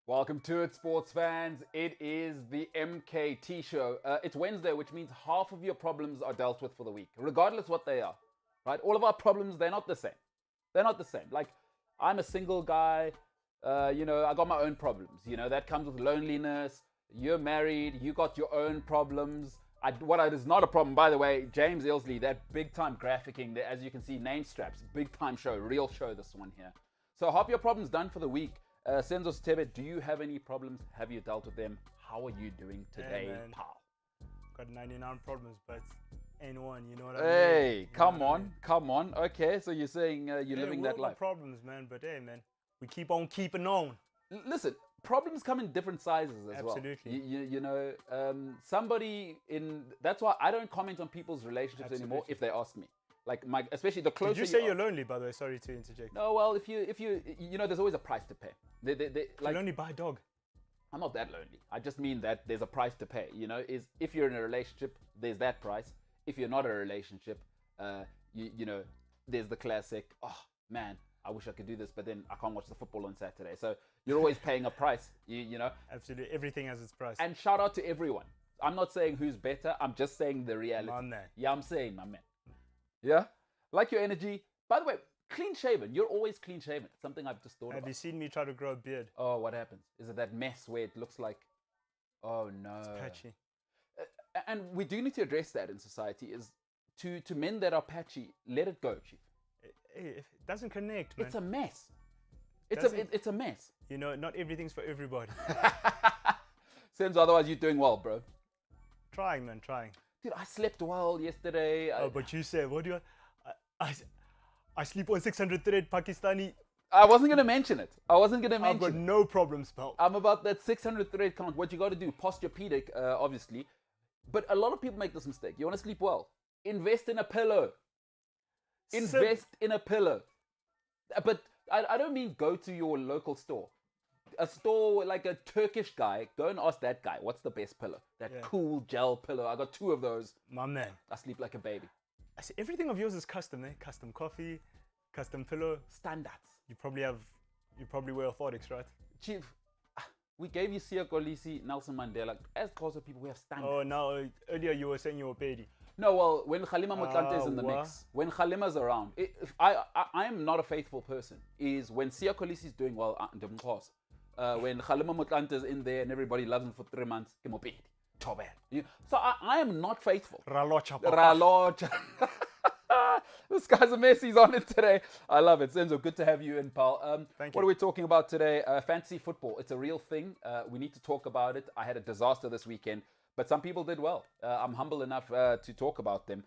Welcome to it, sports fans. It is the MKT Show. It's Wednesday, which means half of your problems are dealt with for the week, regardless what they are, right? All of our problems, they're not the same. They're not the same. Like, I'm a single guy. I got my own problems. That comes with loneliness. You're married. You got your own problems. What is not a problem, by the way, James Ilsley, that big-time graphicking, as you can see, name straps, big-time show, real show, this one here. So half your problems done for the week. Senzo Stebe, do you have any problems? Have you dealt with them? How are you doing today, pal? Got 99 problems, but ain't one, you know what I mean? Hey, come on. Okay, so you're saying you're living that life. Problems, man, but hey, man, we keep on keeping on. Listen, problems come in different sizes as well. Absolutely. That's why I don't comment on people's relationships anymore if they ask me. Like especially the closer. Did you say you're lonely, by the way? Sorry to interject. No, well, if you there's always a price to pay. You're lonely by a dog. I'm not that lonely. I just mean that there's a price to pay. Is if you're in a relationship, there's that price. If you're not in a relationship, there's the classic. Oh man, I wish I could do this, but then I can't watch the football on Saturday. So you're always paying a price. Absolutely, everything has its price. And shout out to everyone. I'm not saying who's better. I'm just saying the reality. My man. Yeah, I'm saying my man. Yeah, like your energy. By the way, clean shaven. You're always clean shaven. It's something I've just thought about. Have you seen me try to grow a beard? Oh, what happens? Is it that mess where it looks like, oh no. It's patchy. And we do need to address that in society. Is to men that are patchy, let it go, chief. It doesn't connect, man. It's a mess. It's a mess. Not everything's for everybody. Sense otherwise you're doing well, bro. Trying, man, trying. Dude, I slept well yesterday. But you said, what do you... I sleep on 600 thread Pakistani. I wasn't going to mention it. I've got no problems, pal. I'm about that 600 thread count. What you got to do, Posturepedic, obviously. But a lot of people make this mistake. You want to sleep well? Invest in a pillow. Invest in a pillow. But I don't mean go to your local store. A store like a Turkish guy, go and ask that guy, what's the best pillow? That cool gel pillow. I got 2 of those. My man. I sleep like a baby. I see everything of yours is custom, eh? Custom coffee, custom pillow. Standards. You probably wear orthotics, right? Chief, we gave you Siya Kolisi, Nelson Mandela. As Xhosa people, we have standards. Oh, now, earlier you were saying you were petty. No, well, when Kgalema Motlanthe is in the mix, when Khalima's around, I am not a faithful person, is when Siya Kolisi is doing well, when Kgalema Motlanthe is in there and everybody loves him for 3 months, so I am not faithful. Ralocha. Ralocha. This guy's a mess. He's on it today. I love it. Senzo, good to have you in, pal. Thank What you. are we talking about today? Fantasy football. It's a real thing. We need to talk about it. I had a disaster this weekend, but some people did well. I'm humble enough to talk about them.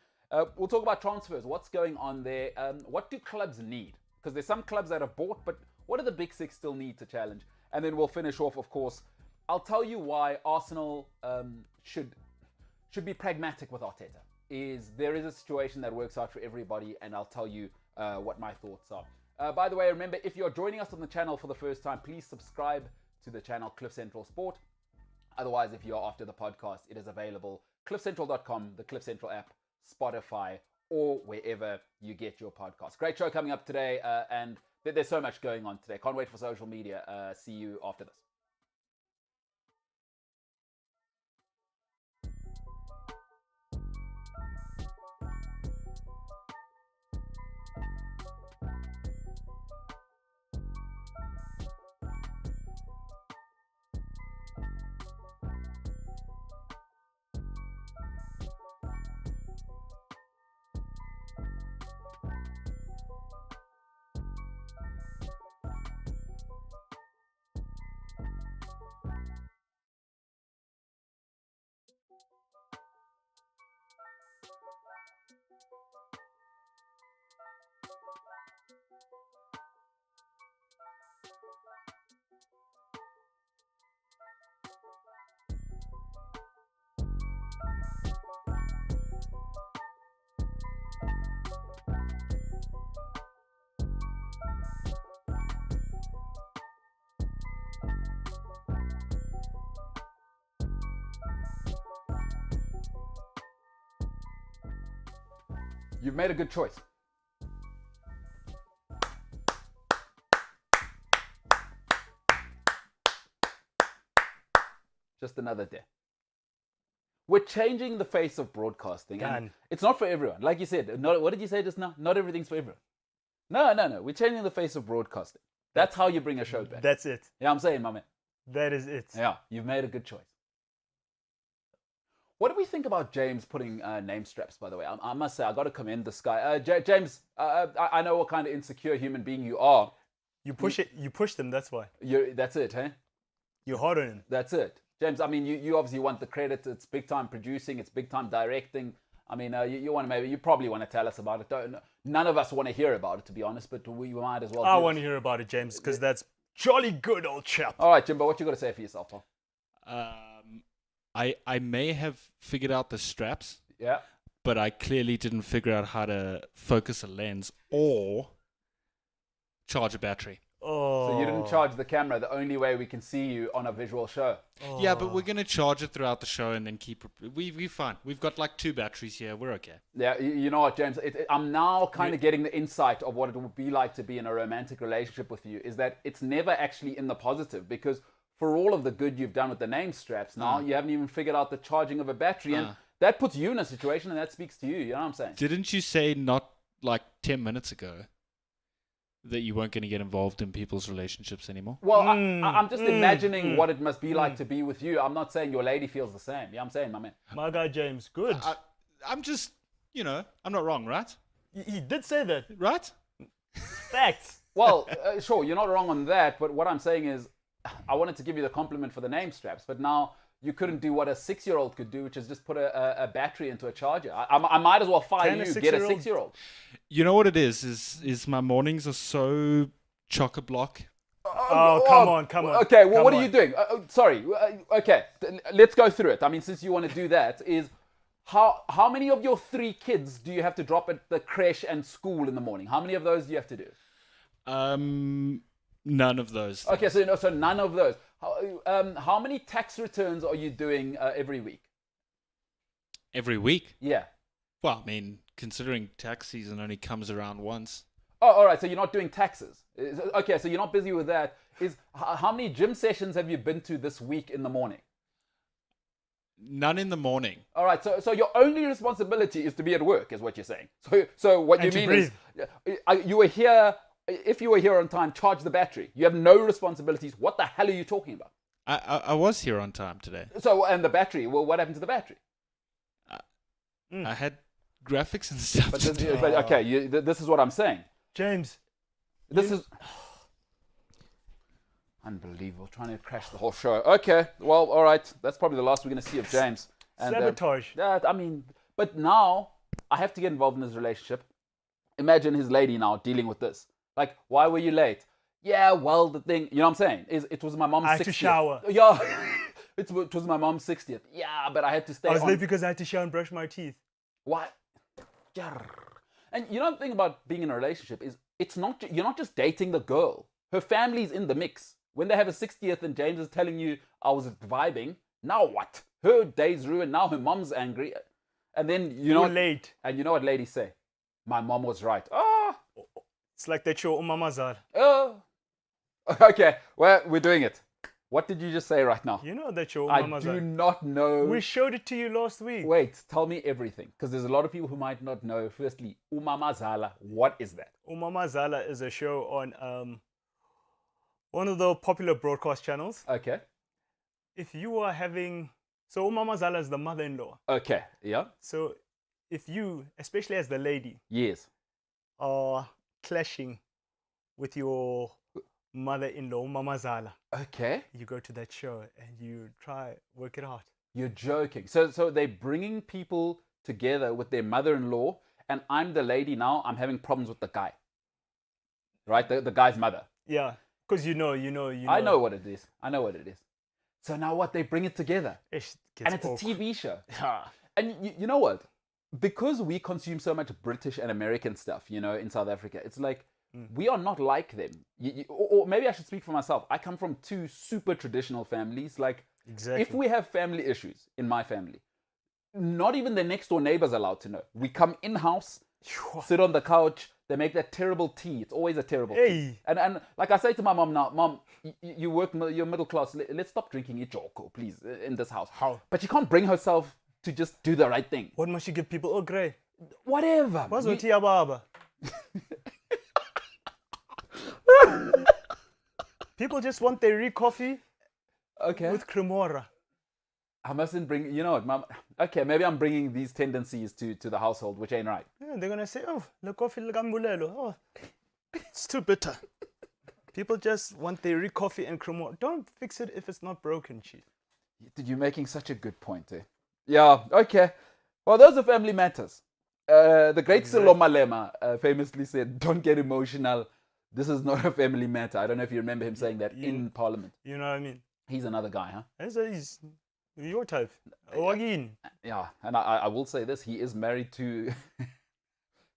We'll talk about transfers. What's going on there? What do clubs need? Because there's some clubs that have bought, but what do the big six still need to challenge? And then we'll finish off, of course. I'll tell you why Arsenal should be pragmatic with Arteta. There is a situation that works out for everybody, and I'll tell you what my thoughts are. By the way, remember, if you're joining us on the channel for the first time, please subscribe to the channel Cliff Central Sport. Otherwise, if you're after the podcast, it is available cliffcentral.com, the Cliff Central app, Spotify, or wherever you get your podcast. Great show coming up today, and there's so much going on today. Can't wait for social media. See you after this. You've made a good choice. Just another day. We're changing the face of broadcasting. And it's not for everyone. Like you said, what did you say just now? Not everything's for everyone. No. We're changing the face of broadcasting. That's how you bring a show back. That's it. Yeah, I'm saying, my man. That is it. Yeah, you've made a good choice. What do we think about James putting name straps, by the way? I must say, I got to commend this guy. James, I know what kind of insecure human being you are. You push them, that's why. That's it, huh? You're hard on him. That's it. James, I mean, you obviously want the credit. It's big time producing. It's big time directing. I mean, you probably want to tell us about it. None of us want to hear about it, to be honest, but we might as well. I want to hear about it, James, because that's jolly good, old chap. All right, Jimbo, what you got to say for yourself, Paul? I may have figured out the straps. Yeah. But I clearly didn't figure out how to focus a lens or charge a battery. Oh. So you didn't charge the camera, the only way we can see you on a visual show. Oh. Yeah, but we're going to charge it throughout the show and then keep... We're fine. We've got like 2 batteries here. We're okay. Yeah, you know what, James? I'm now kind of getting the insight of what it would be like to be in a romantic relationship with you, is that it's never actually in the positive, because for all of the good you've done with the name straps, now you haven't even figured out the charging of a battery, and that puts you in a situation, and that speaks to you. You know what I'm saying? Didn't you say not like 10 minutes ago that you weren't going to get involved in people's relationships anymore? Well, I'm just imagining what it must be like to be with you. I'm not saying your lady feels the same. Yeah, I'm saying, my man. My guy, James, good. I'm just, I'm not wrong, right? He did say that. Right? Facts. Well, sure, you're not wrong on that, but what I'm saying is, I wanted to give you the compliment for the name straps, but now you couldn't do what a 6-year-old could do, which is just put a battery into a charger. I might as well fire you, get a 6-year-old. You know what it is my mornings are so chock-a-block. Come on. Okay, well, what are you doing? Sorry. Okay, let's go through it. I mean, since you want to do that, is how many of your 3 kids do you have to drop at the creche and school in the morning? How many of those do you have to do? None of those. Okay, so none of those. How many tax returns are you doing every week? Every week? Yeah. Well, I mean, considering tax season only comes around once. Oh, all right. So you're not doing taxes. Okay, so you're not busy with that. How many gym sessions have you been to this week in the morning? None in the morning. All right. So your only responsibility is to be at work, is what you're saying. So what you mean is, you were here. If you were here on time, charge the battery. You have no responsibilities. What the hell are you talking about? I was here on time today. So, and the battery, well, what happened to the battery? I had graphics and stuff. But okay, this is what I'm saying. James. This is unbelievable. Trying to crash the whole show. Okay, well, all right. That's probably the last we're going to see of James. And, Sabotage. I mean, but now I have to get involved in his relationship. Imagine his lady now dealing with this. Like, why were you late? Yeah, well, the thing, you know what I'm saying? It was my mom's 60th. I had to shower. Yeah, it was my mom's 60th. Yeah, but I had to stay I was on. late because I had to shower and brush my teeth. What? And you know the thing about being in a relationship is you're not just dating the girl. Her family's in the mix. When they have a 60th and James is telling you I was vibing, now what? Her day's ruined. Now her mom's angry. And then You're late. And you know what ladies say? My mom was right. Oh. It's like that show Umamazar. Oh. Okay, well, we're doing it. What did you just say right now? You know that show I Umamazar. do not know. We showed it to you last week. Wait, tell me everything. Because there's a lot of people who might not know. Firstly, Umamazala, what is that? Umamazala is a show on one of the popular broadcast channels. Okay. If you are having... So Umamazala is the mother-in-law. Okay, yeah. So if you, especially as the lady, Yes. are clashing with your mother-in-law, Umamazala, Okay. you go to that show and you try work it out. You're joking. So they're bringing people together with their mother-in-law, and I'm the lady now. I'm having problems with the guy. Right? The guy's mother. Yeah, because you know. I know what it is. I know what it is. So now what? They bring it together. And it's awkward. a TV show. Yeah. And you know what? Because we consume so much British and American stuff, in South Africa, it's like we are not like them. Or maybe I should speak for myself. I come from two super traditional families. Like, Exactly. if we have family issues in my family, not even the next door neighbor's allowed to know. We come in-house, sit on the couch, they make that terrible tea. It's always a terrible tea. And like I say to my mom now, Mom, you work, you're middle class. Let's stop drinking Ijoko, please, in this house. How? But she can't bring herself to just do the right thing. What must you give people? Oh, grey. Whatever. What's with Tia Baba? People just want their coffee Okay. with cremora. I mustn't bring, you know what, Mom. Okay, maybe I'm bringing these tendencies to the household, which ain't right. Yeah, they're gonna say, "Oh, the coffee lagambulelo. Oh, it's too bitter." People just want their coffee and cremora. Don't fix it if it's not broken, chief. You're making such a good point, eh? Yeah, okay. Well, those are family matters. The great Silo Malema famously said, "Don't get emotional. This is not a family matter." I don't know if you remember him saying that in Parliament. You know what I mean? He's another guy, huh? He's your type. Wagin. Yeah, and I will say this: he is married to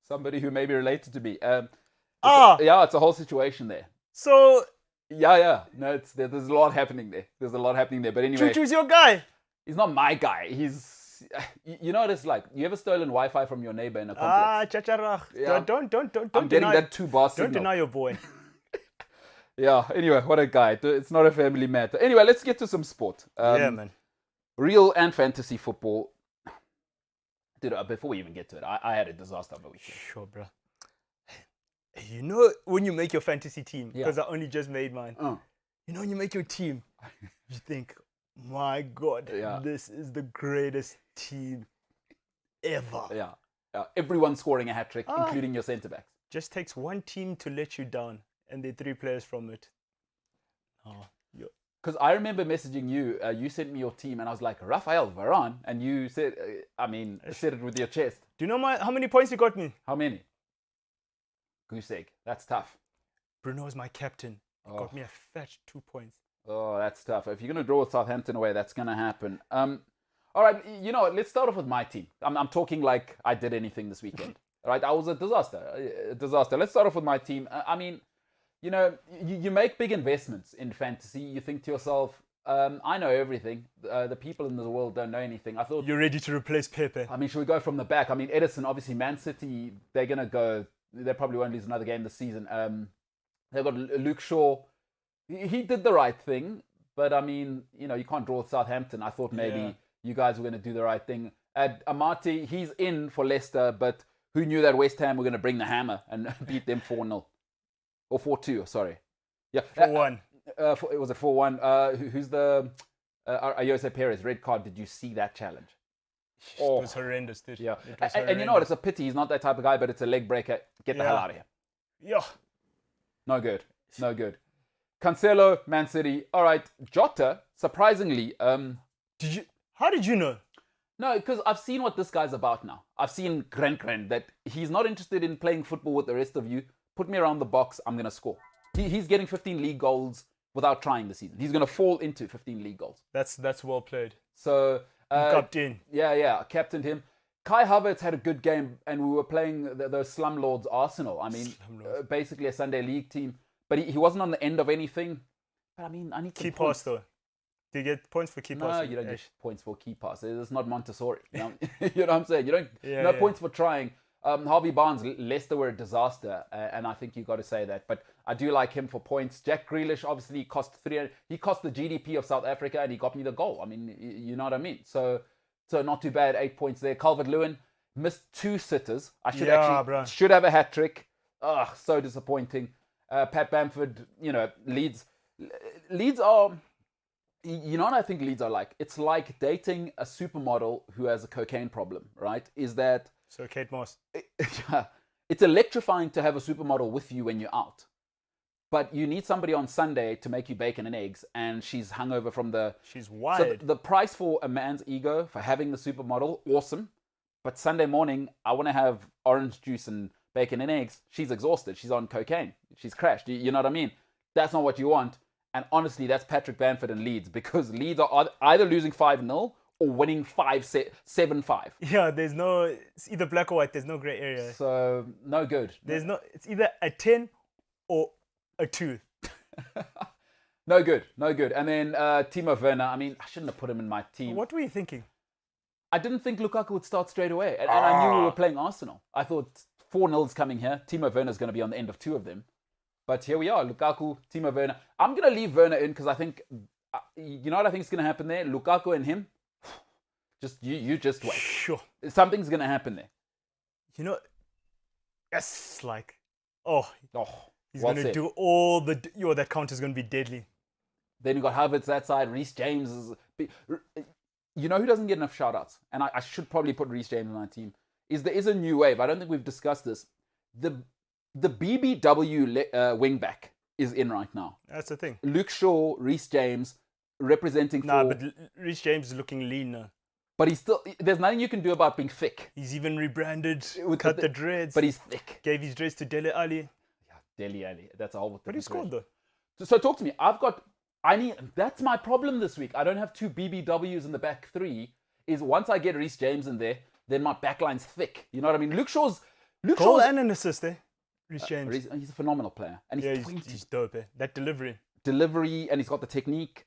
somebody who may be related to me. Yeah, it's a whole situation there. So Yeah. No, there's a lot happening there. There's a lot happening there. But anyway, Chuchu's your guy. he's not my guy. You know what it's like. You ever stolen Wi-Fi from your neighbor in a complex? Chacharach. Yeah. Don't I'm getting deny, that 2-bar don't signal. deny your boy. Yeah. Anyway, what a guy. It's not a family matter. Anyway, let's get to some sport. Yeah, man. Real and fantasy football. Dude, before we even get to it, I had a disaster of a weekend. Sure, bro. You know when you make your fantasy team, Yeah. because I only just made mine. You know when you make your team, you think, my God, Yeah. this is the greatest team ever. Yeah. Everyone scoring a hat trick, including your centre backs. Just takes one team to let you down, and they're 3 players from it. Because I remember messaging you. You sent me your team, and I was like, Rafael Varane, and you said, said it with your chest. Do you know how many points you got me? How many? Goose egg. That's tough. Bruno is my captain. He got me a fat 2 points. Oh, that's tough. If you're going to draw Southampton away, that's going to happen. All right, you know what? Let's start off with my team. I'm talking like I did anything this weekend. All right, I was a disaster. Let's start off with my team. You make big investments in fantasy. You think to yourself, I know everything. The people in the world don't know anything. I thought... You're ready to replace Pepe. should we go from the back? Edison, obviously, Man City, they're going to go... They probably won't lose another game this season. They've got Luke Shaw. He did the right thing, but you can't draw Southampton. I thought maybe you guys were going to do the right thing. Amati, he's in for Leicester, but who knew that West Ham were going to bring the hammer and beat them 4-0 or 4-2? Sorry, yeah, 4-1. It was a 4-1. Who's the Ayose Perez red card? Did you see that challenge? Oh. It was horrendous, dude. Yeah. It was And you know what? It's a pity. He's not that type of guy, but it's a leg breaker. Get the hell Yeah. out of here. Yeah. No good. No good. Cancelo, Man City. All right. Jota, surprisingly, How did you know? no, because I've seen what this guy's about now. I've seen Gren, that he's not interested in playing football with the rest of you. Put me around the box, I'm going to score. He's getting 15 league goals without trying this season. He's going to fall into 15 league goals. That's well played. So, Captain. yeah, captained him. Kai Havertz had a good game, and we were playing the Slumlords Arsenal. I mean, basically a Sunday league team. But he wasn't on the end of anything. But I mean, I need Key some points. pass, though. Do you get points for key pass? No, you don't get points for key pass. It's not Montessori. You know, you know what I'm saying? You don't. No points for trying. Harvey Barnes, Leicester were a disaster, and I think you got to say that. But I do like him for points. Jack Grealish obviously cost 300. He cost the GDP of South Africa, and he got me the goal. I mean, you know what I mean. So not too bad. 8 points there. Calvert-Lewin missed 2 sitters. I should have a hat trick. Ugh, so disappointing. Pat Bamford, you know, Leeds are. You know what I think Leeds are like? It's like dating a supermodel who has a cocaine problem, right? Is that... So Kate Moss. It's electrifying to have a supermodel with you when you're out. But you need somebody on Sunday to make you bacon and eggs, and she's hungover from the... She's wild. So the price for a man's ego, for having the supermodel, awesome. But Sunday morning, I want to have orange juice and bacon and eggs. She's exhausted. She's on cocaine. She's crashed. You know what I mean? That's not what you want. And honestly, that's Patrick Bamford and Leeds, because Leeds are either losing 5-0 or winning 7-5. Yeah, it's either black or white. There's no grey area. So, no good. It's either a 10 or a 2. No good. And then Timo Werner, I mean, I shouldn't have put him in my team. What were you thinking? I didn't think Lukaku would start straight away. And I knew we were playing Arsenal. I thought 4-0's coming here. Timo Werner's going to be on the end of 2 of them. But here we are, Lukaku, Timo Werner. I'm going to leave Werner in because I think, you know what I think is going to happen there? Lukaku and him, you just wait. Sure. Something's going to happen there. You know, it's like, he's well going to said. do all that count is going to be deadly. Then you got Havertz that side, Reece James. You know who doesn't get enough shout-outs? And I should probably put Reece James on my team. There is a new wave. I don't think we've discussed this. The BBW wing-back is in right now. That's the thing. Luke Shaw, Reece James, representing but Reece James is looking lean now. But there's nothing you can do about being thick. He's even rebranded, cut the dreads. But he's thick. Gave his dreads to Dele Alli. Yeah, Dele Alli. That's a whole... But he scored though. So talk to me. That's my problem this week. I don't have 2 BBWs in the back 3. Is once I get Reece James in there, then my backline's thick. You know what I mean? Luke Shaw's... Goal and an assist there. Reece James. He's a phenomenal player. And he's 20. He's dope, eh? That delivery, and he's got the technique.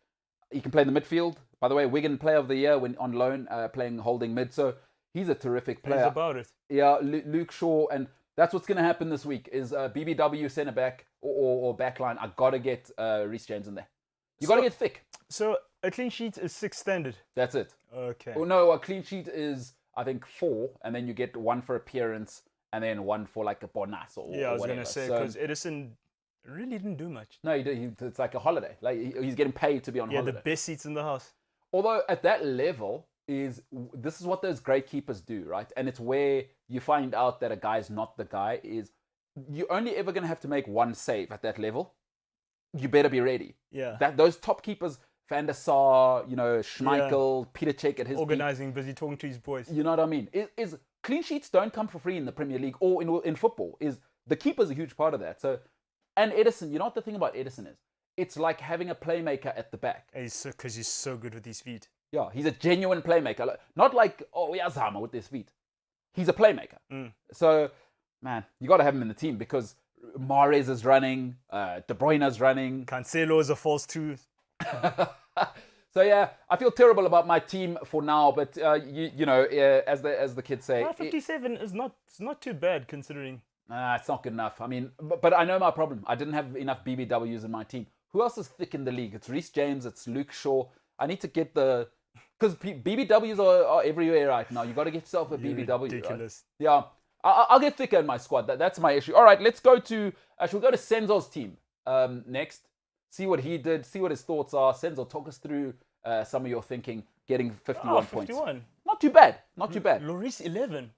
He can play in the midfield. By the way, Wigan Player of the Year when on loan, playing holding mid. So he's a terrific player. He's about it. Yeah, Luke Shaw. And that's what's going to happen this week is BBW centre back or backline. I got to get Reece James in there. You got to get thick. So a clean sheet is 6 standard. That's it. Okay. Oh, no, a clean sheet is, I think, 4. And then you get 1 for appearance. And then 1 for like a bonus or I was whatever. going to say, because Edison really didn't do much. No, it's like a holiday. Like he's getting paid to be on holiday. Yeah, the best seats in the house. Although at that level, this is what those great keepers do, right? And it's where you find out that a guy's not the guy is you're only ever going to have to make 1 save at that level. You better be ready. Yeah. Those top keepers, Van der Sar, Schmeichel, Peter Cech at his organizing, busy talking to his boys. You know what I mean? Is clean sheets don't come for free in the Premier League or in football. The keeper's a huge part of that. So, and Edison, you know what the thing about Edison is? It's like having a playmaker at the back. Because he's so good with his feet. Yeah, he's a genuine playmaker. Not like, Zama with his feet. He's a playmaker. So, man, you got to have him in the team because Mahrez is running, De Bruyne is running. Cancelo is a false 2. So yeah, I feel terrible about my team for now, but as the kids say, 57 is not too bad considering. It's not good enough. I mean, but I know my problem. I didn't have enough BBWs in my team. Who else is thick in the league? It's Reece James. It's Luke Shaw. I need to get because BBWs are everywhere right now. You got to get yourself a BBW. Ridiculous. Right? Yeah, I'll get thicker in my squad. That's my issue. All right, let's go to. We'll go to Senzo's team next. See what he did. See what his thoughts are. Senzo, talk us through some of your thinking. Getting 51 points. Not too bad. Not too bad. Lloris 11.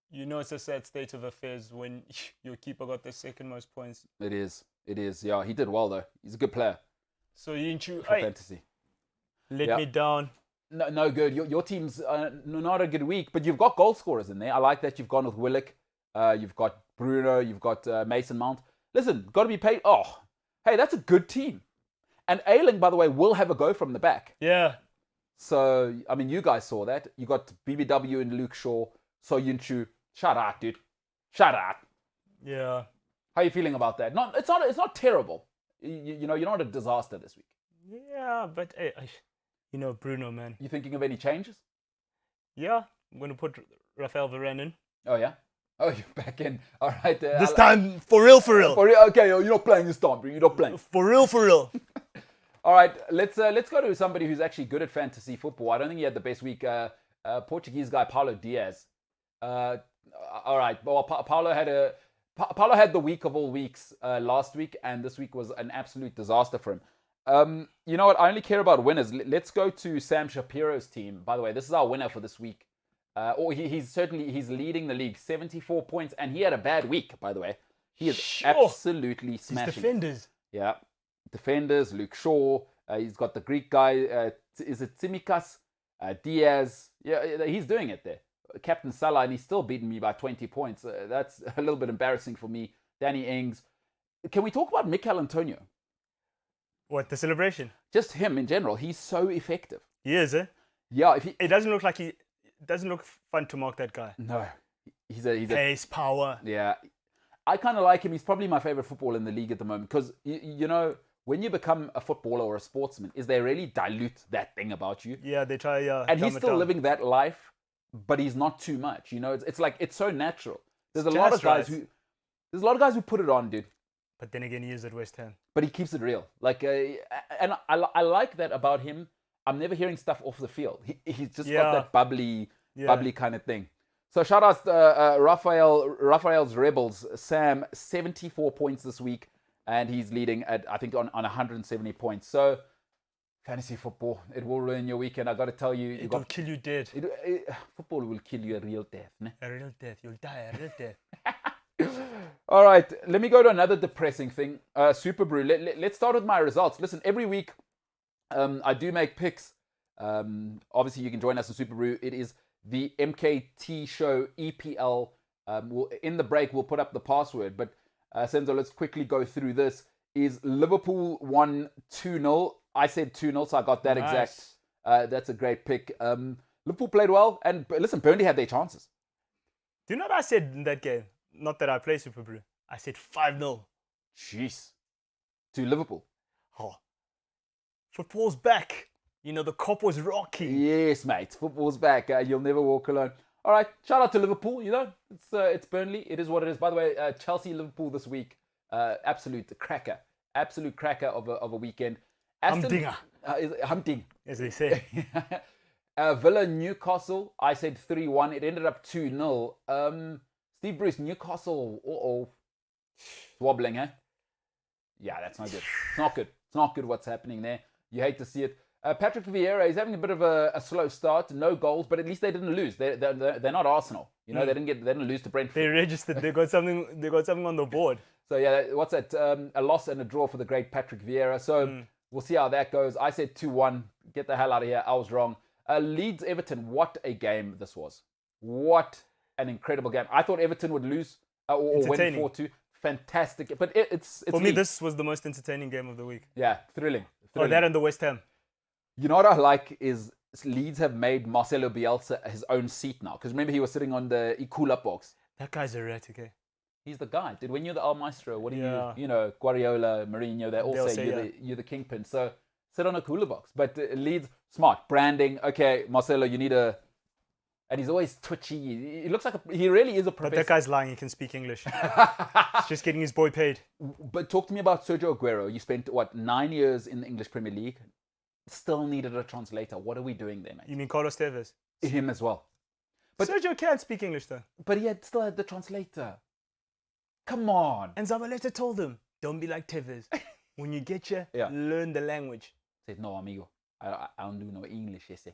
You know it's a sad state of affairs when your keeper got the second most points. It is. It is. Yeah, he did well though. He's a good player So you ain't you for fantasy. let Yeah. me down. No good. Your team's not a good week, but you've got goal scorers in there. I like that you've gone with Willock. You've got Bruno. You've got Mason Mount. Listen, got to be paid. Oh, hey, that's a good team. And Ayling, by the way, will have a go from the back. Yeah. So, I mean, you guys saw that. You got BBW and Luke Shaw. So Yunchu. Shout out, dude. Shout out. Yeah. How are you feeling about that? It's not terrible. You know, you're not a disaster this week. Yeah, but hey, you know Bruno, man. You thinking of any changes? Yeah, I'm going to put Rafael Varane in. Oh, yeah? Oh, you're back in. All right. This time, for real, for real. Okay, you're not playing this time, bro. You're not playing. For real, for real. All right, let's go to somebody who's actually good at fantasy football. I don't think he had the best week. Portuguese guy, Paulo Diaz. All right, well, Paulo had the week of all weeks last week, and this week was an absolute disaster for him. You know what? I only care about winners. Let's go to Sam Shapiro's team. By the way, this is our winner for this week. He's leading the league, 74 points, and he had a bad week. By the way, he is absolutely smashing. His defenders. Yeah, defenders. Luke Shaw. He's got the Greek guy. Is it Tsimikas? Diaz. Yeah, he's doing it there. Captain Salah, and he's still beaten me by 20 points. That's a little bit embarrassing for me. Danny Ings. Can we talk about Mikel Antonio? What, the celebration? Just him in general. He's so effective. He is, eh? Yeah. It doesn't look like it doesn't look fun to mark that guy. No. He's a pace, power. Yeah. I kind of like him. He's probably my favorite footballer in the league at the moment because, you know, when you become a footballer or a sportsman, is they really dilute that thing about you? Yeah, they try. And he's still living that life, but he's not too much. You know, it's like it's so natural. There's a lot of guys who put it on, dude. But then again, he is at West Ham. But he keeps it real. Like, and I like that about him. I'm never hearing stuff off the field. He's just got that bubbly kind of thing. So shout out Raphael's Rebels. Sam, 74 points this week, and he's leading at, I think, on 170 points. So fantasy football, it will ruin your weekend. I got to tell you, it will kill you dead. Football will kill you a real death. Ne? A real death. You'll die a real death. All right, let me go to another depressing thing. Super Brew. Let's start with my results. Listen, every week I do make picks. Obviously, you can join us in Super Brew. It is the MKT Show EPL. In the break, we'll put up the password. But Senzo, let's quickly go through this. Is Liverpool won 2-0? I said 2-0, so I got that exact. That's a great pick. Liverpool played well. And listen, Burnley had their chances. Do you know what I said in that game? Not that I play Super Brew. I said 5-0. Jeez. To Liverpool. Oh. Football's back. You know, the cop was rocking. Yes, mate. Football's back. You'll never walk alone. All right. Shout out to Liverpool. You know, it's Burnley. It is what it is. By the way, Chelsea-Liverpool this week. Absolute cracker. Absolute cracker of a weekend. Humdinger. As they say. Villa-Newcastle. I said 3-1. It ended up 2-0. Steve Bruce, Newcastle. It's wobbling, eh? Yeah, that's not good. It's not good. It's not good what's happening there. You hate to see it. Patrick Vieira, he's having a bit of a slow start. No goals, but at least they didn't lose. They're not Arsenal. You know, they didn't lose to Brentford. They registered. They got something on the board. So yeah, what's that? A loss and a draw for the great Patrick Vieira. So we'll see how that goes. I said 2-1. Get the hell out of here. I was wrong. Leeds Everton. What a game this was. What an incredible game. I thought Everton would lose or win 4-2. Fantastic. But it's for me, this was the most entertaining game of the week. Yeah, thrilling. Oh, that and the West Ham. You know what I like is Leeds have made Marcelo Bielsa his own seat now. Because remember, he was sitting on the Ikula box. That guy's erratic, eh? He's the guy. When you're the El Maestro, what do you know, Guardiola, Mourinho, they all say you're the kingpin. So sit on a cooler box. But Leeds, smart. Branding. Okay, Marcelo, you need a... And he's always twitchy. He looks like he really is a professor. But that guy's lying. He can speak English. He's just getting his boy paid. But talk to me about Sergio Aguero. You spent, 9 years in the English Premier League. Still needed a translator. What are we doing there, mate? You mean Carlos Tevez? Him as well. But Sergio can't speak English, though. But he still had the translator. Come on. And Zabaleta told him, don't be like Tevez. When you get learn the language. Said, no, amigo. I don't do no English, yes.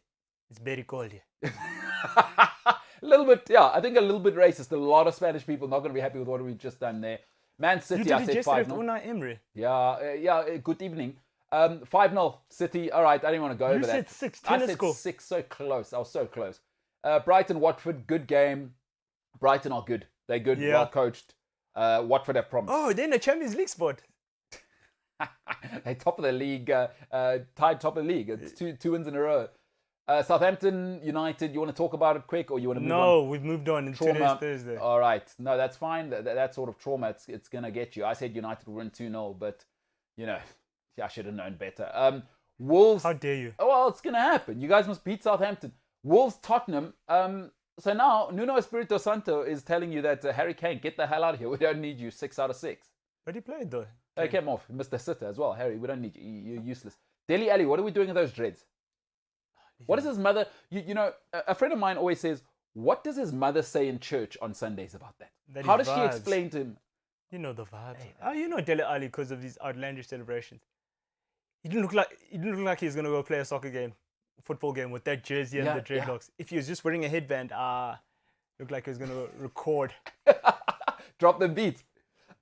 It's very cold here. A little bit, yeah. I think a little bit racist. A lot of Spanish people not going to be happy with what we've just done there. Man You City, did I it said yesterday 5-0. with Unai Emery. Yeah. Good evening. 5-0 City. All right, I didn't want to go You over said that. 6, I tennis said score. 6. So close. I was so close. Brighton, Watford, good game. Brighton are good. They're good, Yeah. well coached. Watford have promise. Oh, they're in the Champions League spot. They're top of the league, tied top of the league. It's two wins in a row. Southampton, United, you want to talk about it quick or you want to move on? No, we've moved on. And today's Trauma. Thursday. All right. No, that's fine. That sort of trauma, it's going to get you. I said United will win 2-0, but, I should have known better. Wolves. How dare you? Oh, well, it's going to happen. You guys must beat Southampton. Wolves, Tottenham. So now, Nuno Espirito Santo is telling you that Harry Kane, get the hell out of here. We don't need you 6 out of 6. But he played though. Hey, came off. Mr. Sitter as well. Harry, we don't need you. You're useless. Dele Alli, what are we doing with those dreads? What does his mother... a friend of mine always says, what does his mother say in church on Sundays about that? That How he does she vibes. explain to him? You know the vibes. You know Dele Alli because of these outlandish celebrations. He didn't look like he was gonna go play a soccer game, football game with that jersey and the dreadlocks. If he was just wearing a headband, looked like he was gonna record. Drop the beat.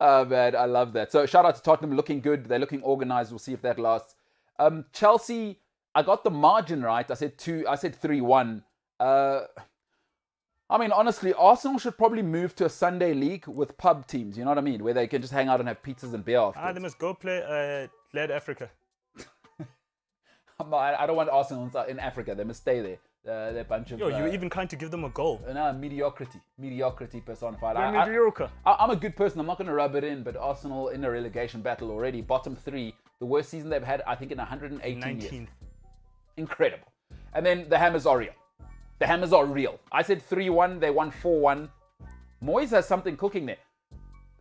Oh, man, I love that. So shout out to Tottenham, looking good. They're looking organized. We'll see if that lasts. Chelsea, I got the margin right. I said 3-1. Honestly, Arsenal should probably move to a Sunday league with pub teams. You know what I mean? Where they can just hang out and have pizzas and beer afterwards. They must go play Lauded Africa. I don't want Arsenal in Africa. They must stay there. They're a bunch of... Yo, you were even kind to give them a goal. No, mediocrity personified. You're mediocre. I'm a good person. I'm not going to rub it in, but Arsenal in a relegation battle already, bottom 3, the worst season they've had, I think, in 118 years. Incredible. And then the Hammers are real. The Hammers are real. I said 3-1. They won 4-1. Moyes has something cooking there.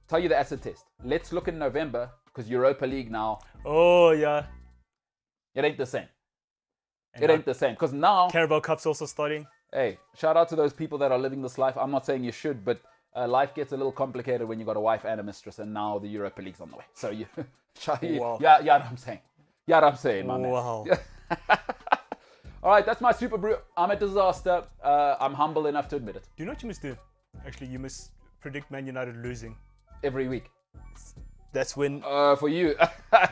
Tell you the acid test. Let's look in November because Europa League now. Oh yeah. It ain't the same. And It ain't the same because now. Carabao Cup's also starting. Hey, shout out to those people that are living this life. I'm not saying you should, but life gets a little complicated when you got a wife and a mistress, and now the Europa League's on the way. So you, Wow. yeah, what I'm saying. Yeah, what I'm saying, my man. Wow. All right, that's my super brew. I'm a disaster. I'm humble enough to admit it. Do you know what you must do? Actually, you must predict Man United losing. Every week. That's when. For you,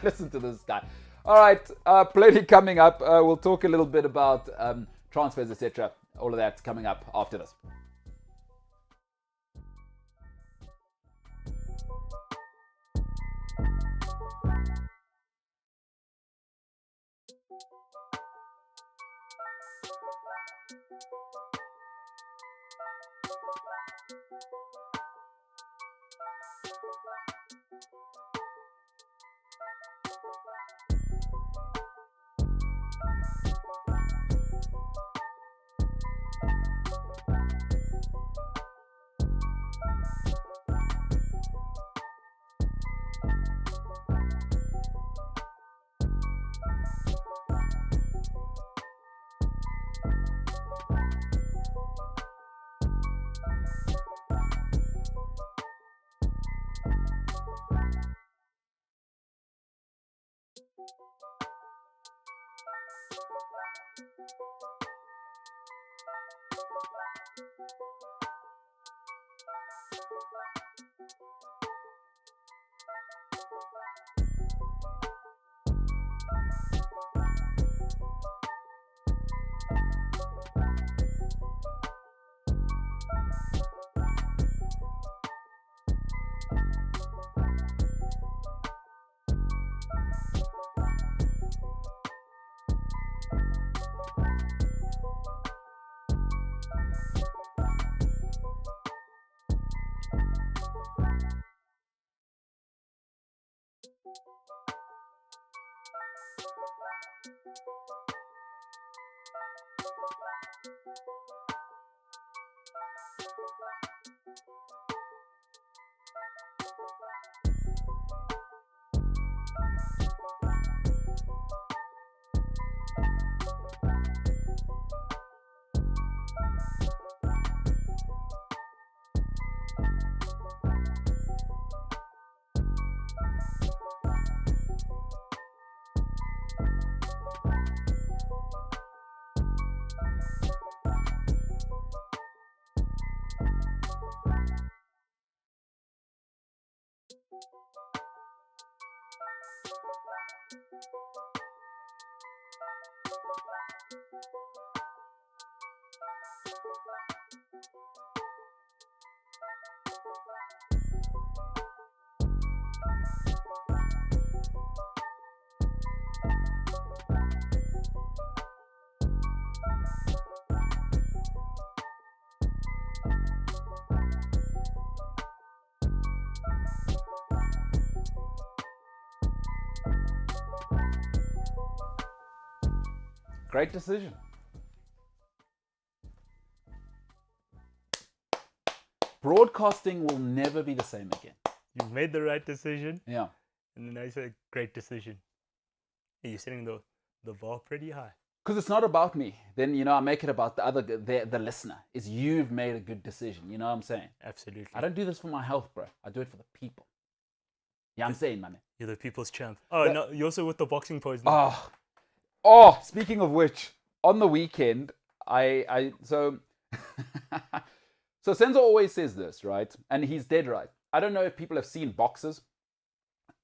listen to this guy. All right, plenty coming up. We'll talk a little bit about transfers, etc. All of that coming up after this. Great decision. Broadcasting will never be the same again. You've made the right decision. Yeah. And then I said, great decision. Hey, you're setting the bar pretty high. Because it's not about me. Then, I make it about the listener. Is you've made a good decision. You know what I'm saying? Absolutely. I don't do this for my health, bro. I do it for the people. Yeah, I'm saying, man. You're the people's champ. Oh, no, you're also with the boxing pose now. Oh, speaking of which, on the weekend, so Senzo always says this, right? And he's dead right. I don't know if people have seen boxers.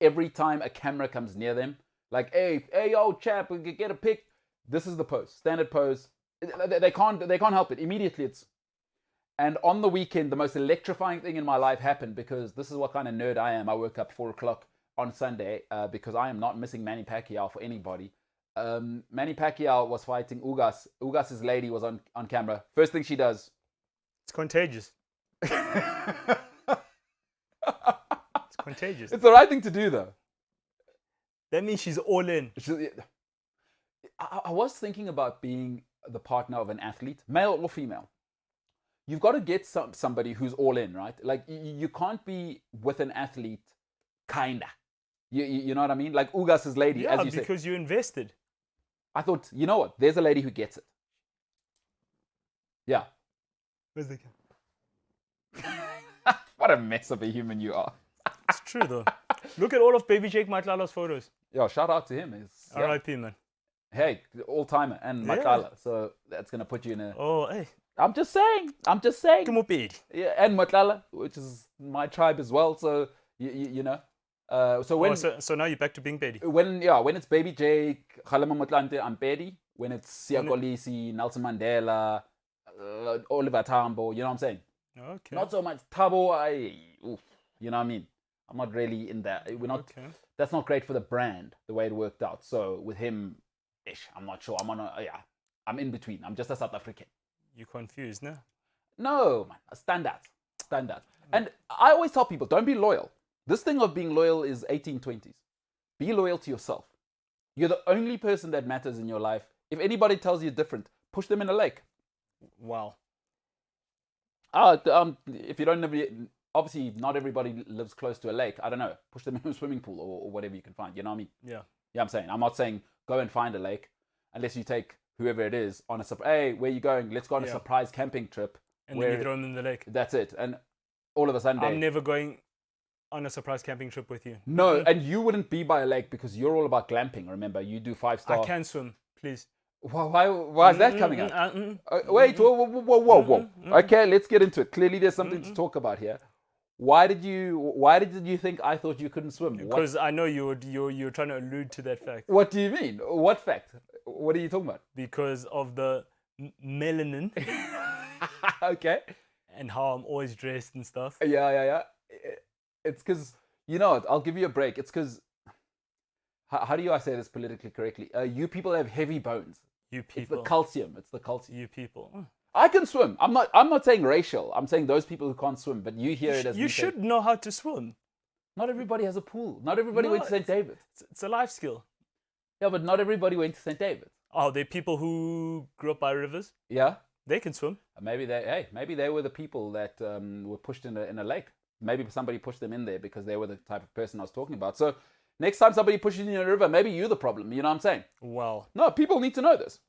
Every time a camera comes near them, like, hey, yo, champ, we can get a pic. This is the pose, standard pose. They can't help it. Immediately it's... And on the weekend, the most electrifying thing in my life happened because this is what kind of nerd I am. I woke up 4 o'clock on Sunday because I am not missing Manny Pacquiao for anybody. Manny Pacquiao was fighting Ugas. Ugas's lady was on camera. First thing she does. It's contagious. It's contagious. It's the right thing to do, though. That means she's all in. I was thinking about being the partner of an athlete, male or female. You've got to get somebody who's all in, right? Like, you can't be with an athlete, kinda. You know what I mean? Like Ugas's lady, as you said. Yeah, because you invested. I thought, you know what? There's a lady who gets it. Yeah. Where's the What a mess of a human you are. It's true, though. Look at all of Baby Jake Matlala's photos. Yo, shout out to him. R.I.P., man. Hey, all-timer and Matlala. So that's going to put you in a... Oh, hey. I'm just saying. Yeah, and Matlala, which is my tribe as well. So, you know. So when so now you're back to being Pedi. When it's Baby Jake, Kgalema Motlanthe, I'm Pedi. When it's Siya Kolisi, Nelson Mandela, Oliver Tambo, you know what I'm saying? Okay. Not so much Thabo. You know what I mean? I'm not really in that. We're not. Okay. That's not great for the brand the way it worked out. So with him, I'm not sure. I'm in between. I'm just a South African. You confused, no? No, man. Standard. And I always tell people, don't be loyal. This thing of being loyal is 1820s. Be loyal to yourself. You're the only person that matters in your life. If anybody tells you different, push them in a lake. Wow. If you don't know, obviously not everybody lives close to a lake. I don't know. Push them in a swimming pool or whatever you can find. You know what I mean? Yeah. Yeah, I'm saying. I'm not saying go and find a lake unless you take whoever it is on a surprise. Hey, where are you going? Let's go on a surprise camping trip. And then you throw them in the lake. That's it. And all of a sudden, I'm never going on a surprise camping trip with you. No, and you wouldn't be by a lake because you're all about glamping. Remember, you do 5-star. I can swim, please. Why is that coming out? Wait, whoa. Okay, let's get into it. Clearly, there's something to talk about here. Why did you think I thought you couldn't swim? Because I know you're trying to allude to that fact. What do you mean? What fact? What are you talking about? Because of the melanin. Okay. And how I'm always dressed and stuff. Yeah. It's because, you know what, I'll give you a break. It's because, how do I say this politically correctly? You people have heavy bones. You people. It's the calcium. You people. I can swim. I'm not saying racial. I'm saying those people who can't swim. But you hear it as you should know how to swim. Not everybody has a pool. Not everybody went to St. David's. It's a life skill. Yeah, but not everybody went to St. David's. Oh, they're people who grew up by rivers? Yeah. They can swim. Maybe they were the people that were pushed in a lake. Maybe somebody pushed them in there because they were the type of person I was talking about. So next time somebody pushes you in a river, maybe you're the problem. You know what I'm saying? Wow. No, people need to know this.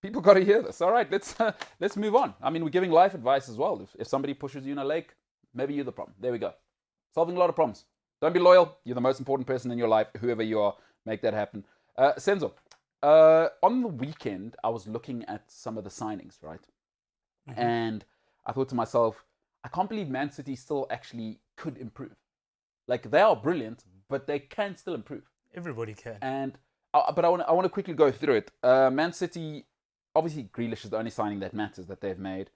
People got to hear this. All right, let's move on. I mean, we're giving life advice as well. If somebody pushes you in a lake, maybe you're the problem. There we go. Solving a lot of problems. Don't be loyal. You're the most important person in your life. Whoever you are, make that happen. Senzo, on the weekend, I was looking at some of the signings, right? Mm-hmm. And I thought to myself, I can't believe Man City still actually could improve. Like they are brilliant, but they can still improve. Everybody can. And but I want to quickly go through it. Man City, obviously, Grealish is the only signing that matters that they've made.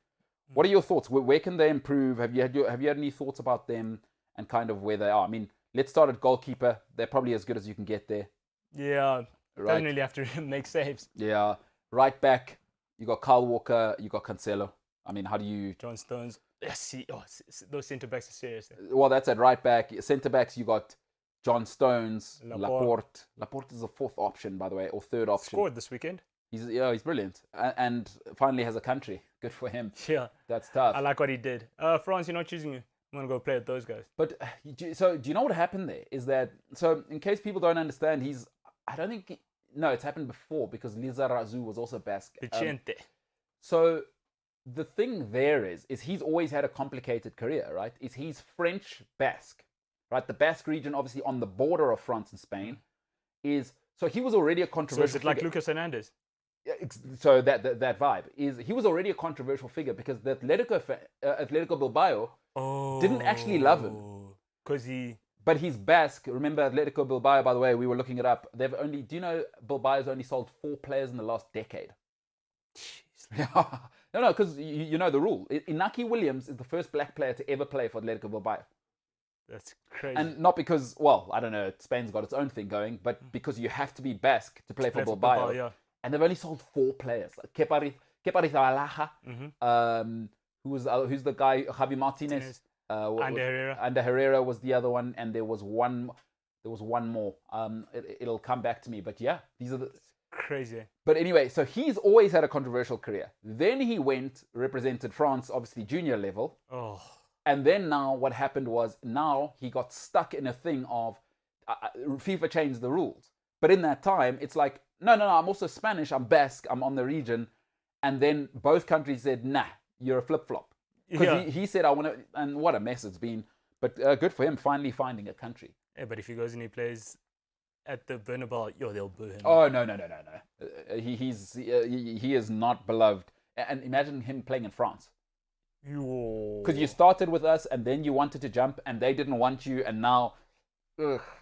What are your thoughts? Where can they improve? Have you had any thoughts about them and kind of where they are? I mean, let's start at goalkeeper. They're probably as good as you can get there. Yeah, Right. don't really have to make saves. Yeah, right back. You got Kyle Walker. You got Cancelo. I mean, how do you? John Stones. Yes, those centre backs are serious. Well, that's at right back. Centre backs. You got John Stones, Laporte. Laporte is the fourth option, by the way, or third option. Scored this weekend. He's brilliant, and finally has a country. Good for him. Yeah, That's tough. I like what he did. France, you're not choosing you. I'm gonna go play with those guys. But so do you know what happened there? Is that so? In case people don't understand, I don't think. No, it's happened before because Lizarazu was also Basque. Vicente. So the thing there is he's always had a complicated career, right? He's French Basque, right? The Basque region, obviously on the border of France and Spain, so he was already a So controversial. is it like figure. Lucas Hernandez? So that vibe is he was already a controversial figure because the Atletico Bilbao didn't actually love him. Because he. But he's Basque. Remember Atletico Bilbao, by the way, we were looking it up. Do you know Bilbao's only sold 4 players in the last decade? Jeez. No, because you know the rule. Inaki Williams is the first black player to ever play for Atletico Bilbao. That's crazy. And not because, well, I don't know, Spain's got its own thing going, but because you have to be Basque to play for Bilbao. Yeah. And they've only sold 4 players. Like Keparizabalaga, who's the guy, Javi Martinez. And Herrera was the other one, and there was one more. It'll come back to me, but yeah, these are the crazy. But anyway, so he's always had a controversial career. Then he represented France, obviously junior level. Oh. And then now what happened was he got stuck in a thing of FIFA changed the rules. But in that time, it's like, no, I'm also Spanish, I'm Basque, I'm on the region. And then both countries said, nah, you're a flip-flop. Because he said, I want to, and what a mess it's been. But good for him, finally finding a country. Yeah, but if he goes and he plays at the Bernabeu, they'll boo him. Oh, no. He is not beloved. And imagine him playing in France. Because you started with us, and then you wanted to jump, and they didn't want you, and now,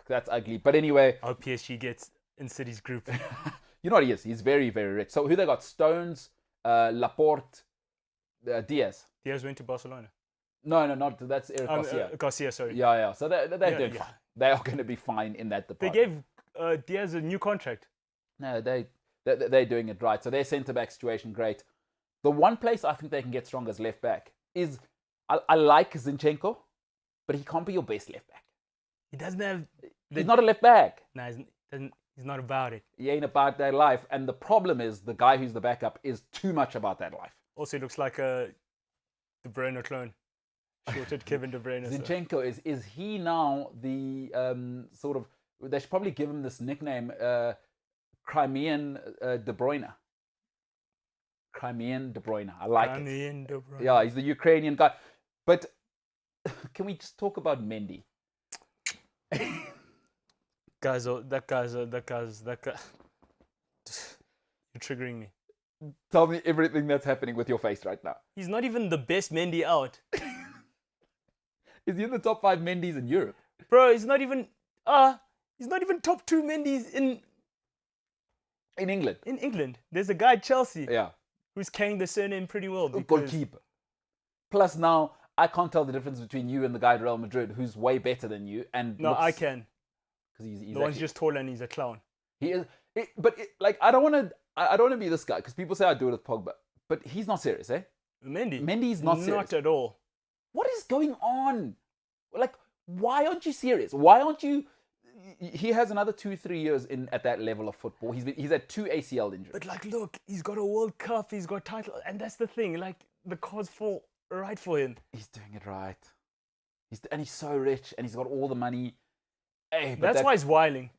that's ugly. But anyway. How PSG gets in City's group. You know what he is? He's very, very rich. So who they got? Stones, Laporte, Diaz. Diaz went to Barcelona. No, that's Eric Garcia. Garcia, sorry. Yeah. So they're doing fine. They are going to be fine in that department. They gave Diaz a new contract. No, they're doing it right. So their centre back situation, great. The one place I think they can get strong as left back is I like Zinchenko, but he can't be your best left back. He doesn't have. He's not a left back. No, he's not about it. He ain't about that life. And the problem is the guy who's the backup is too much about that life. Also, he looks like a De Bruyne clone. Shorted Kevin De Bruyne. Zinchenko, is he now the sort of, they should probably give him this nickname, Crimean De Bruyne. Crimean De Bruyne. I like Crimean De Bruyne. Yeah, he's the Ukrainian guy. But can we just talk about Mendy? That guy. You're triggering me. Tell me everything that's happening with your face right now. He's not even the best Mendy out. Is he in the top 5 Mendys in Europe? Bro, he's not even top 2 Mendys in England. In England. There's a guy at Chelsea. Yeah. Who's carrying the surname pretty well. Goalkeeper. Plus now, I can't tell the difference between you and the guy at Real Madrid who's way better than you. No, I can. Because he's the one's just taller and he's a clown. He is. I don't want to be this guy because people say I do it with Pogba. But he's not serious, eh? Mendy's not serious. Not at all. What is going on? Like, why aren't you serious? Why aren't you... He has another 2-3 years at that level of football. He's had 2 ACL injuries. But like, look, he's got a World Cup, he's got title, and that's the thing. Like, the cards fall right for him. He's doing it right. And he's so rich, and he's got all the money. Hey, that's why he's whiling.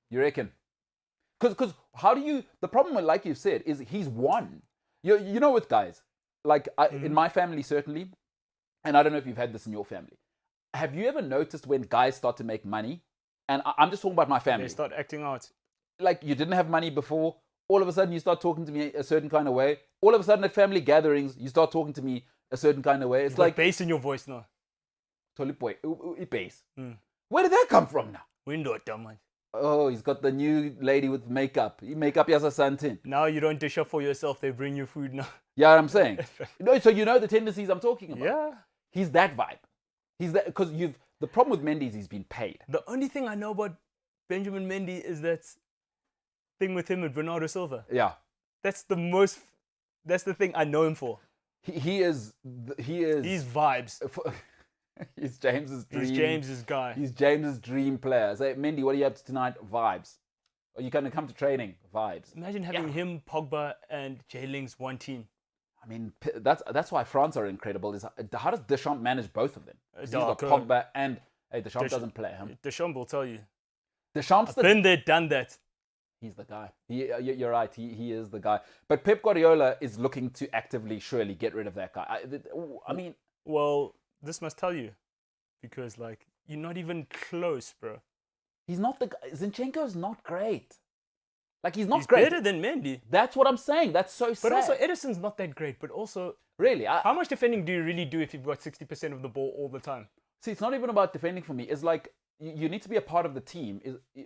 You reckon? Because how do you... The problem with, like you said, is he's won. You know with guys, like in my family certainly, and I don't know if you've had this in your family. Have you ever noticed when guys start to make money? And I'm just talking about my family. They start acting out. Like you didn't have money before. All of a sudden you start talking to me a certain kind of way. All of a sudden at family gatherings, you start talking to me a certain kind of way. It's like bass in your voice now. Bass. Where did that come from now? Window man. Oh, he's got the new lady with makeup. Makeup yasa santin. Now you don't dish up for yourself. They bring you food now. Yeah, I'm saying. No, so you know the tendencies I'm talking about. Yeah. He's that vibe. He's that because the problem with Mendy is he's been paid. The only thing I know about Benjamin Mendy is that thing with him and Bernardo Silva. Yeah. That's the thing I know him for. He is. He's vibes. He's James's dream. He's James's guy. He's James's dream player. Say, Mendy, what are you up to tonight? Vibes. Are you going to come to training? Vibes. Imagine having him, Pogba, and Jay Lings one team. I mean, that's why France are incredible. Is how does Deschamps manage both of them? He's got Pogba and Deschamps doesn't play him. Deschamps will tell you. Deschamps been there, done that. He's the guy. You're right. He is the guy. But Pep Guardiola is looking to actively, surely get rid of that guy. I mean, well, this must tell you, because like you're not even close, bro. He's not the guy. Zinchenko's not great. Like he's He's better than Mendy. That's what I'm saying. That's so sad. But also Edison's not that great. But also, really, how much defending do you really do if you've got 60% of the ball all the time? See, it's not even about defending for me. It's like you need to be a part of the team.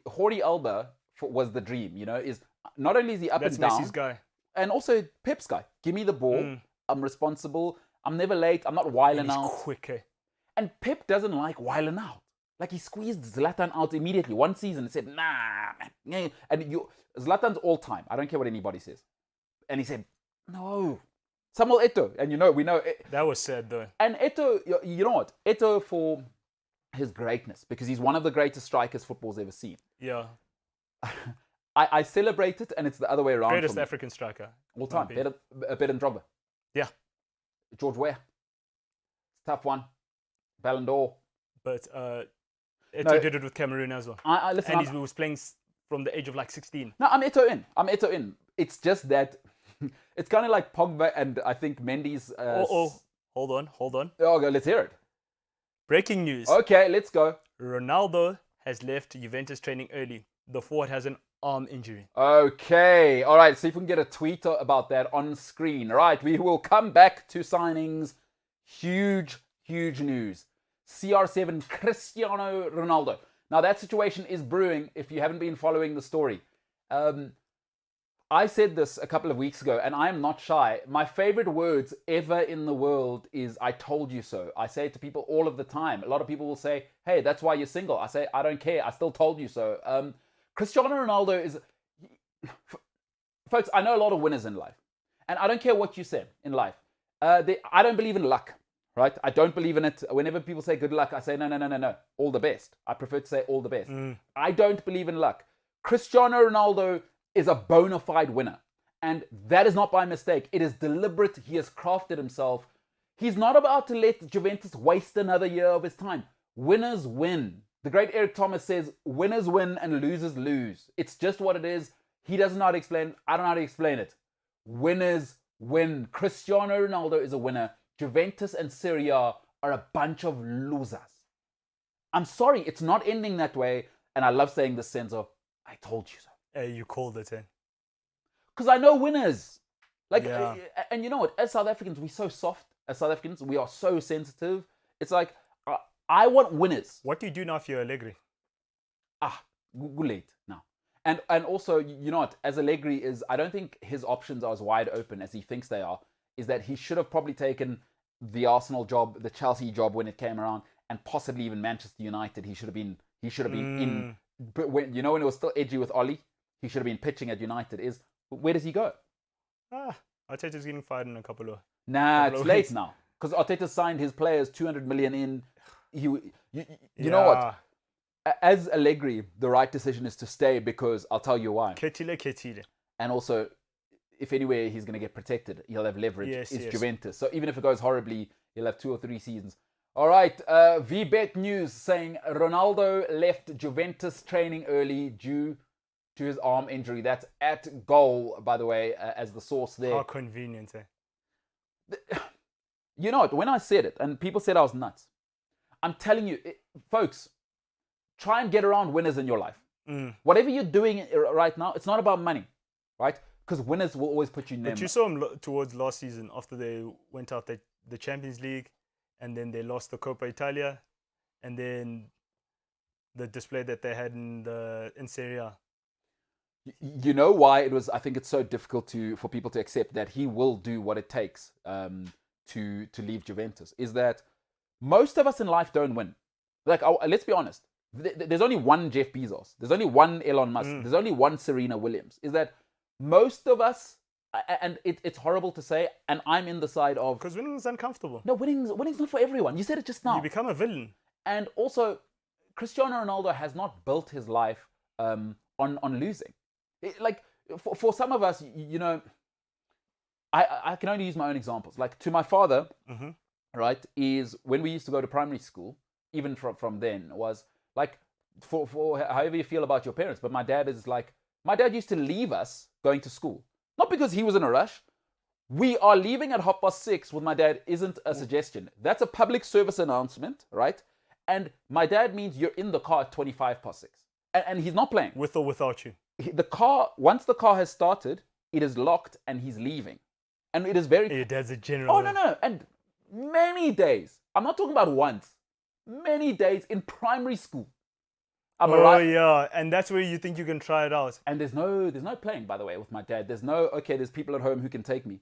Jordi Alba was the dream. You know, is not only is he up That's and down, Messi's guy, and also Pep's guy. Give me the ball. I'm responsible. I'm never late. I'm not whiling out. He's quick, eh? And Pep doesn't like whiling out. Like he squeezed Zlatan out immediately. One season and said, nah, man. And Zlatan's all time. I don't care what anybody says. And he said, no. Samuel Eto'o. And we know. That was sad though. And Eto'o, you know what? Eto'o for his greatness, because he's one of the greatest strikers football's ever seen. Yeah. I celebrate it, and it's the other way around. Greatest African striker. All time. Better than Drogba. Yeah. George Weah. Tough one. Ballon d'Or. But Eto'o did it with Cameroon as well. Listen, he was playing from the age of like 16. No, I'm Eto'o in. It's just that it's kind of like Pogba and I think Mendy's... Hold on. Okay, let's hear it. Breaking news. Okay, let's go. Ronaldo has left Juventus training early. The forward has an arm injury. Okay, all right, see if we can get a tweet about that on screen. All right, we will come back to signings. Huge news. CR7 Cristiano Ronaldo. Now that situation is brewing if you haven't been following the story. I said this a couple of weeks ago and I am not shy. My favorite words ever in the world is I told you so. I say it to people all of the time. A lot of people will say, hey, that's why you're single. I say, I don't care. I still told you so. Cristiano Ronaldo is... Folks, I know a lot of winners in life. And I don't care what you say in life. I don't believe in luck. Right? I don't believe in it. Whenever people say good luck, I say, no. All the best. I prefer to say all the best. I don't believe in luck. Cristiano Ronaldo is a bona fide winner. And that is not by mistake. It is deliberate. He has crafted himself. He's not about to let Juventus waste another year of his time. Winners win. The great Eric Thomas says, winners win and losers lose. It's just what it is. He doesn't know how to explain it. I don't know how to explain it. Winners win. Cristiano Ronaldo is a winner. Juventus and Serie A are a bunch of losers. I'm sorry, it's not ending that way. And I love saying this sense of, I told you so. Hey, you called it in. Because I know winners. Yeah. And you know what? As South Africans, we're so soft. As South Africans, we are so sensitive. It's like, I want winners. What do you do now if you're Allegri? Go late now. And also, you know what? As Allegri is, I don't think his options are as wide open as he thinks they are. Is that he should have probably taken the Arsenal job, the Chelsea job when it came around, and possibly even Manchester United. He should have been in. But when it was still edgy with Oli, he should have been pitching at United. Where does he go? Arteta's getting fired in a couple of. It's late now because Arteta signed his players 200 million in. You know what? As Allegri, the right decision is to stay because I'll tell you why. Ketile. And also, if anywhere he's going to get protected, he'll have leverage. Yes. Juventus. So even if it goes horribly, he'll have 2 or 3 seasons. All right. VBet News saying Ronaldo left Juventus training early due to his arm injury. That's at goal, by the way, as the source there. How convenient, eh? You know what? When I said it, and people said I was nuts, I'm telling you, folks, try and get around winners in your life. Whatever you're doing right now, it's not about money, right? Because winners will always put you in. But you saw him towards last season after they went out the Champions League, and then they lost the Coppa Italia, and then the display that they had in Serie A. You know why it was? I think it's so difficult for people to accept that he will do what it takes to leave Juventus. Is that most of us in life don't win. Like, let's be honest. There's only one Jeff Bezos. There's only one Elon Musk. There's only one Serena Williams. Is that most of us, and it's horrible to say, and I'm in the side of... Because winning is uncomfortable. No, winning's not for everyone. You said it just now. You become a villain. And also, Cristiano Ronaldo has not built his life on losing. Like, for some of us, I can only use my own examples. Like, to my father, right, is when we used to go to primary school, even from then, was like, for however you feel about your parents, but my dad used to leave us going to school. Not because he was in a rush. We are leaving at 6:30 with my dad isn't a suggestion. That's a public service announcement, right? And my dad means you're in the car at 6:25. And he's not playing. With or without you. Once the car has started, it is locked and he's leaving. And it is very... Your dad's a general. Oh, no. And many days, I'm not talking about once, many days in primary school. Yeah, and that's where you think you can try it out. And there's no playing, by the way, with my dad. There's people at home who can take me,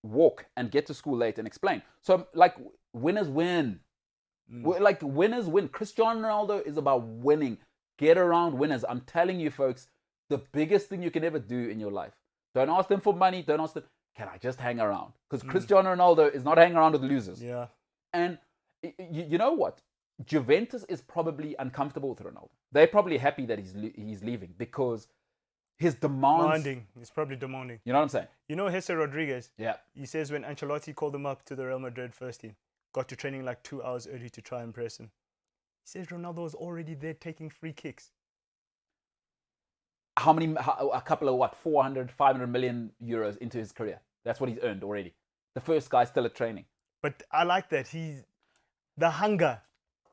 walk and get to school late and explain. So, like, winners win. Like, winners win. Cristiano Ronaldo is about winning. Get around winners. I'm telling you, folks, the biggest thing you can ever do in your life. Don't ask them for money. Don't ask them, can I just hang around? Because Cristiano Ronaldo is not hanging around with losers. Yeah. And you know what? Juventus is probably uncomfortable with Ronaldo. They're probably happy that he's leaving because his demands... He's probably demanding. You know what I'm saying? You know Jesse Rodriguez? Yeah. He says when Ancelotti called him up to the Real Madrid first team, got to training like 2 hours early to try and impress him. He says Ronaldo was already there taking free kicks. A couple of 400, 500 million euros into his career. That's what he's earned already. The first guy still at training. But I like that. The hunger.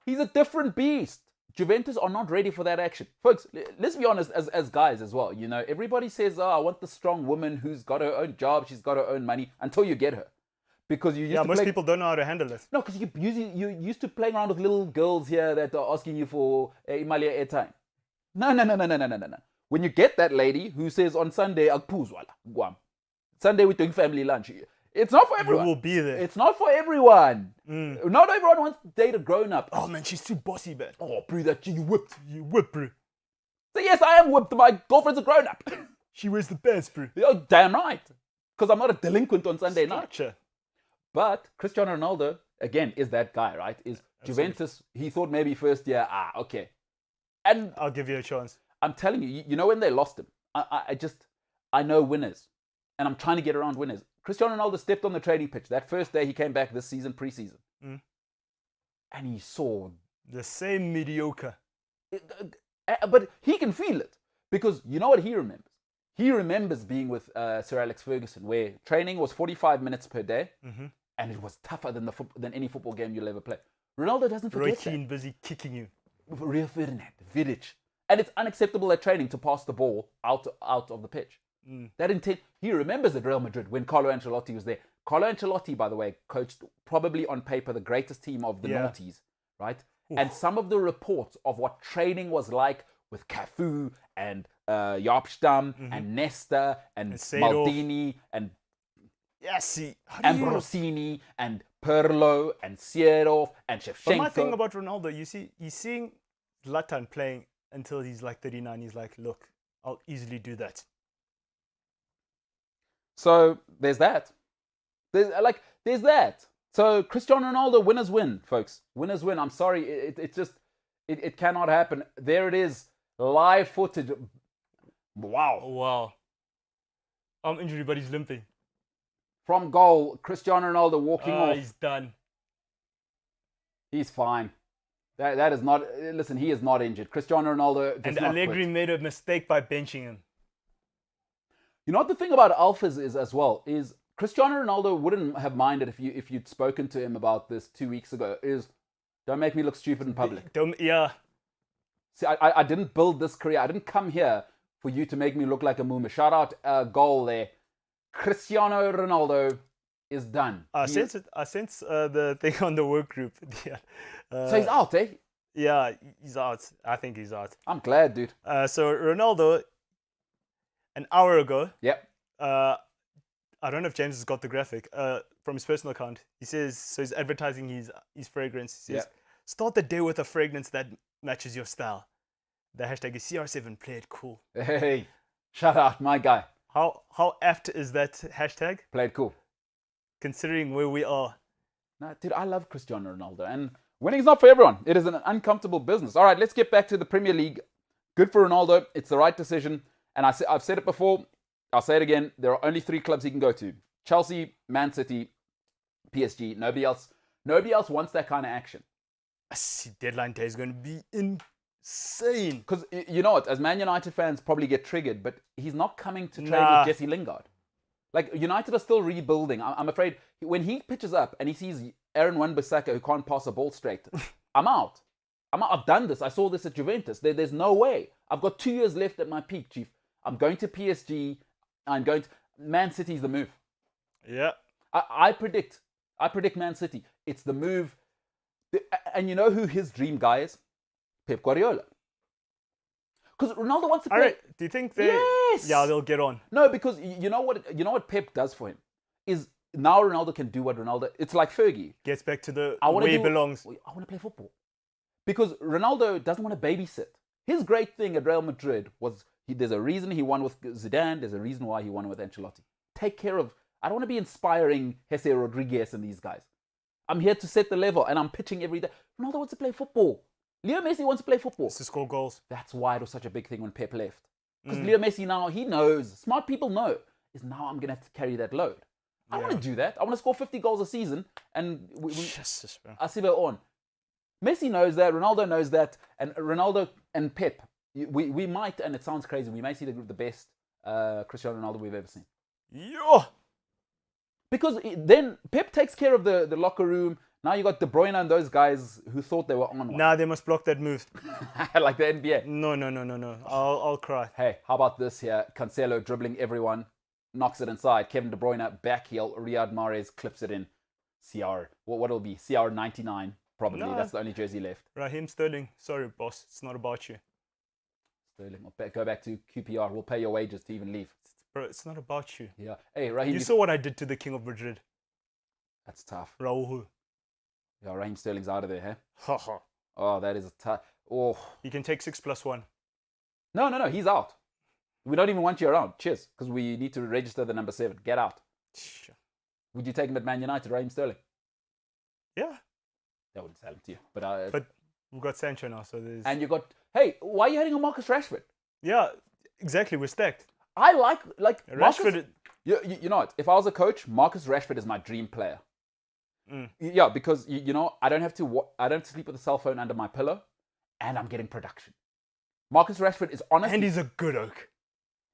He's a different beast. Juventus are not ready for that action. Folks, let's be honest as guys as well. You know, everybody says, I want the strong woman who's got her own job, she's got her own money, until you get her. Because most people don't know how to handle it. No, because you used to playing around with little girls here that are asking you for Imalia airtime. No. When you get that lady who says on Sunday, Guam. Sunday we're doing family lunch. It's not for everyone. You will be there. It's not for everyone. Not everyone wants to date a grown-up. Oh, man, she's too bossy, man. Oh, bro, you whipped. You whipped, bro. So yes, I am whipped. My girlfriend's a grown-up. She wears the best, bro. Oh, damn right. Because I'm not a delinquent on Sunday night. Structure. But Cristiano Ronaldo, again, is that guy, right? Is Juventus, he thought maybe first year, okay. And I'll give you a chance. I'm telling you, you know when they lost him, I know winners. And I'm trying to get around winners. Cristiano Ronaldo stepped on the training pitch. That first day he came back this season, pre-season. And he saw... the same mediocre. But he can feel it. Because you know what he remembers? He remembers being with Sir Alex Ferguson, where training was 45 minutes per day. And it was tougher than any football game you'll ever play. Ronaldo doesn't forget Roy Keane busy kicking you. Rio Ferdinand, Vidic. And it's unacceptable at training to pass the ball out of the pitch. That intent, he remembers at Real Madrid when Carlo Ancelotti was there. Carlo Ancelotti, by the way, coached probably on paper the greatest team of the noughties, right? Oof. And some of the reports of what training was like with Cafu and Jaap Stam and Nesta and Maldini and Ambrosini and Pirlo and Seedorf and Shevchenko. But my thing about Ronaldo, he's seeing Zlatan playing until he's like 39. He's like, look, I'll easily do that. So there's that. There's that. So Cristiano Ronaldo, winners win, folks. Winners win. I'm sorry, it cannot happen. There it is, live footage. Wow. I'm injured, but he's limping. From goal, Cristiano Ronaldo walking off. He's done. He's fine. That is not. Listen, he is not injured. Cristiano Ronaldo. And Allegri made a mistake by benching him. You know what the thing about alphas is as well is Cristiano Ronaldo wouldn't have minded if you'd spoken to him about this 2 weeks ago. Is don't make me look stupid in public. See, I didn't build this career. I didn't come here for you to make me look like a moomer. Shout out goal there. Cristiano Ronaldo is done. I sense the thing on the work group. So he's out, eh? Yeah, he's out. I think he's out. I'm glad, dude. So Ronaldo, an hour ago, Yep. I don't know if James has got the graphic from his personal account. He says, so he's advertising his fragrance. He says, start the day with a fragrance that matches your style. The hashtag is CR7, play it cool. Hey, shout out, my guy. How apt is that hashtag? Play it cool. Considering where we are. Nah, dude, I love Cristiano Ronaldo. And winning's not for everyone. It is an uncomfortable business. All right, let's get back to the Premier League. Good for Ronaldo. It's the right decision. And I've said it before. I'll say it again. There are only 3 clubs he can go to. Chelsea, Man City, PSG. Nobody else wants that kind of action. I see deadline day is going to be insane. Because you know what? As Man United fans probably get triggered, but he's not coming to trade with Jesse Lingard. Like, United are still rebuilding. I'm afraid when he pitches up and he sees Aaron Wan-Bissaka who can't pass a ball straight, I'm out. I've done this. I saw this at Juventus. There's no way. I've got 2 years left at my peak, Chief. I'm going to PSG. I'm going to... Man City's the move. Yeah. I predict Man City. It's the move. And you know who his dream guy is? Pep Guardiola. Because Ronaldo wants to play. All right. Do you think they? Yes. Yeah, they'll get on. No, because you know what Pep does for him is now Ronaldo can do what Ronaldo. It's like Fergie Gets back to the where he belongs. I want to play football. Because Ronaldo doesn't want to babysit. His great thing at Real Madrid was there's a reason he won with Zidane. There's a reason why he won with Ancelotti. Take care of. I don't want to be inspiring Jesse Rodriguez and these guys. I'm here to set the level, and I'm pitching every day. Ronaldo wants to play football. Leo Messi wants to play football. To score goals. That's why it was such a big thing when Pep left. Because Leo Messi now, he knows, smart people know, is now I'm going to have to carry that load. I want to do that. I want to score 50 goals a season and Jesus, bro. Asiba on. Messi knows that, Ronaldo knows that, and Ronaldo and Pep, we might, and it sounds crazy, we may see the best Cristiano Ronaldo we've ever seen. Yeah. Because then Pep takes care of the locker room. Now you got De Bruyne and those guys who thought they were on one. Nah, they must block that move. Like the NBA. No. I'll cry. Hey, how about this here? Cancelo dribbling everyone, knocks it inside. Kevin De Bruyne, back heel. Riyad Mahrez clips it in. CR. What it'll be? CR 99, probably. No. That's the only jersey left. Raheem Sterling. Sorry, boss. It's not about you. Sterling. Go back to QPR. We'll pay your wages to even leave. Bro, it's not about you. Yeah. Hey, Raheem. You saw what I did to the King of Madrid. That's tough. Raul. Yeah, Raheem Sterling's out of there, huh? Haha. Oh, that is a tough. Oh. You can take 6+1. No. He's out. We don't even want you around. Cheers. Because we need to register the number 7. Get out. Sure. Would you take him at Man United, Raheem Sterling? Yeah. I wouldn't sell him to you. But we've got Sancho now, so there's... And you got... Hey, why are you hating on Marcus Rashford? Yeah, exactly. We're stacked. I like Rashford. You know what? If I was a coach, Marcus Rashford is my dream player. Yeah, because you know I don't have to sleep with a cell phone under my pillow, and I'm getting production. Marcus Rashford is honestly, and he's a good oak.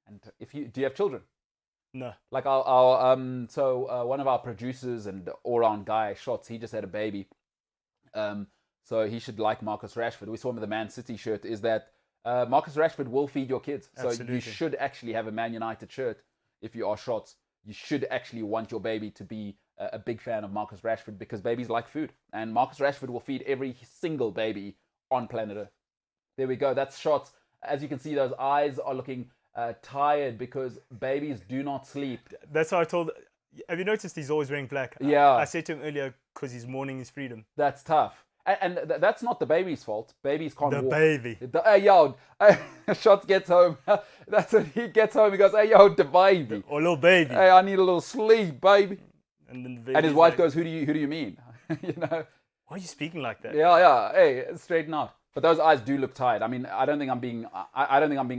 And do you have children? No. Like one of our producers and all-round guy, Shots, he just had a baby. So he should like Marcus Rashford. We saw him with the Man City shirt. Is that Marcus Rashford will feed your kids. Absolutely. So you should actually have a Man United shirt if you are Shots. You should actually want your baby to be a big fan of Marcus Rashford because babies like food. And Marcus Rashford will feed every single baby on planet Earth. There we go. That's Shots. As you can see, those eyes are looking tired because babies do not sleep. That's how I told... Have you noticed he's always wearing black? Yeah. I said to him earlier because he's mourning his freedom. That's tough. And that's not the baby's fault. Babies can't walk. Baby. Shots gets home. That's when he gets home. He goes, hey, yo, the baby. Oh, little baby. Hey, I need a little sleep, baby. And then and his wife goes, who do you mean? You know? Why are you speaking like that? Yeah. Hey, straighten out. But those eyes do look tired. I mean, I don't think I'm being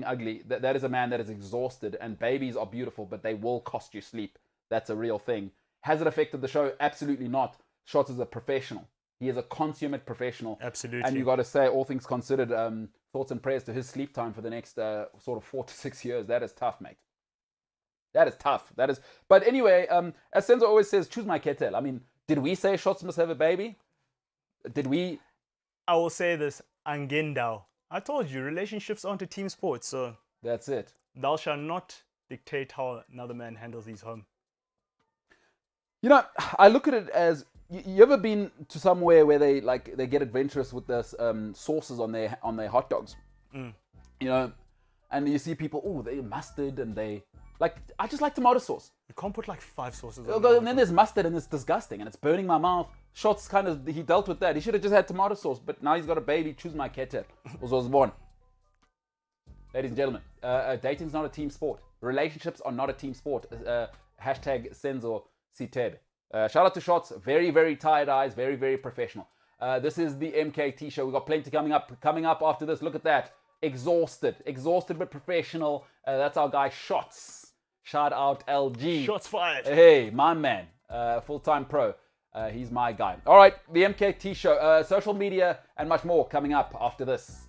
ugly. That is a man that is exhausted. And babies are beautiful, but they will cost you sleep. That's a real thing. Has it affected the show? Absolutely not. Shots is a professional. He is a consummate professional. Absolutely. And you got to say, all things considered, thoughts and prayers to his sleep time for the next sort of 4 to 6 years. That is tough, mate. That is tough. But anyway, as Senzo always says, choose my kettle. I mean, did we say Shots must have a baby? Did we? I will say this, Angendao. I told you, relationships aren't a team sport, so... That's it. Thou shalt not dictate how another man handles his home. You know, I look at it as You ever been to somewhere where they get adventurous with the sauces on their hot dogs? You know, and you see people, oh, they mustard and they like. I just like tomato sauce. You can't put like 5 sauces on And then there's mustard and it's disgusting and it's burning my mouth. Shots he dealt with that. He should have just had tomato sauce, but now he's got a baby. Choose my ketchup. Was born. Ladies and gentlemen, dating's not a team sport. Relationships are not a team sport. Hashtag Senzo Sitebe. Shout out to Shots. Very, very tired eyes. Very, very professional. This is the MKT Show. We've got plenty coming up. Coming up after this. Look at that. Exhausted but professional. That's our guy Shots. Shout out LG. Shots fired. Hey, my man. Full-time pro. He's my guy. All right, the MKT Show. Social media and much more coming up after this.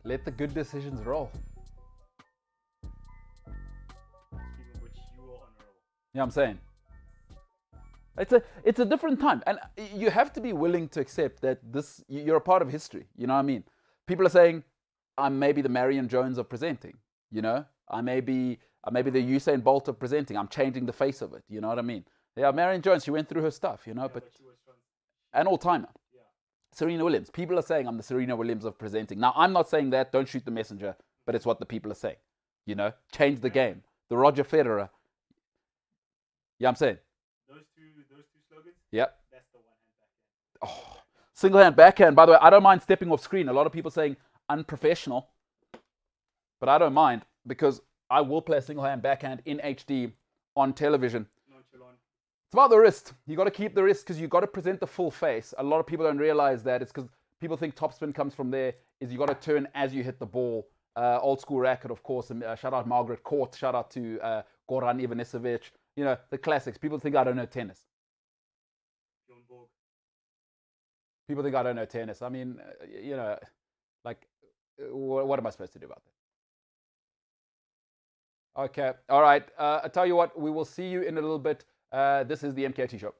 Let the good decisions roll. Speaking of which, you are honorable. Yeah, I'm saying. It's a different time, and you have to be willing to accept that you're a part of history. You know what I mean? People are saying, I'm maybe the Marion Jones of presenting. You know, I may be the Usain Bolt of presenting. I'm changing the face of it. You know what I mean? Yeah, Marion Jones, she went through her stuff. You know, but she was an all-timer. Yeah. Serena Williams. People are saying I'm the Serena Williams of presenting. Now, I'm not saying that. Don't shoot the messenger. But it's what the people are saying. You know, change the game. The Roger Federer. Yeah, I'm saying. Those two slogans. Yep. That's the one hand backhand. Oh, single hand backhand. By the way, I don't mind stepping off screen. A lot of people saying unprofessional. But I don't mind because I will play a single hand backhand in HD on television. Nonchalant. It's about the wrist. You got to keep the wrist because you got to present the full face. A lot of people don't realize that. It's because people think topspin comes from there. Is you got to turn as you hit the ball. Old school racket, of course. Shout out Margaret Court. Shout out to Goran Ivanisevic. You know, the classics. People think I don't know tennis. People think I don't know tennis. I mean, like, what am I supposed to do about that? Okay. All right. I tell you what, we will see you in a little bit. This is the MKT Show.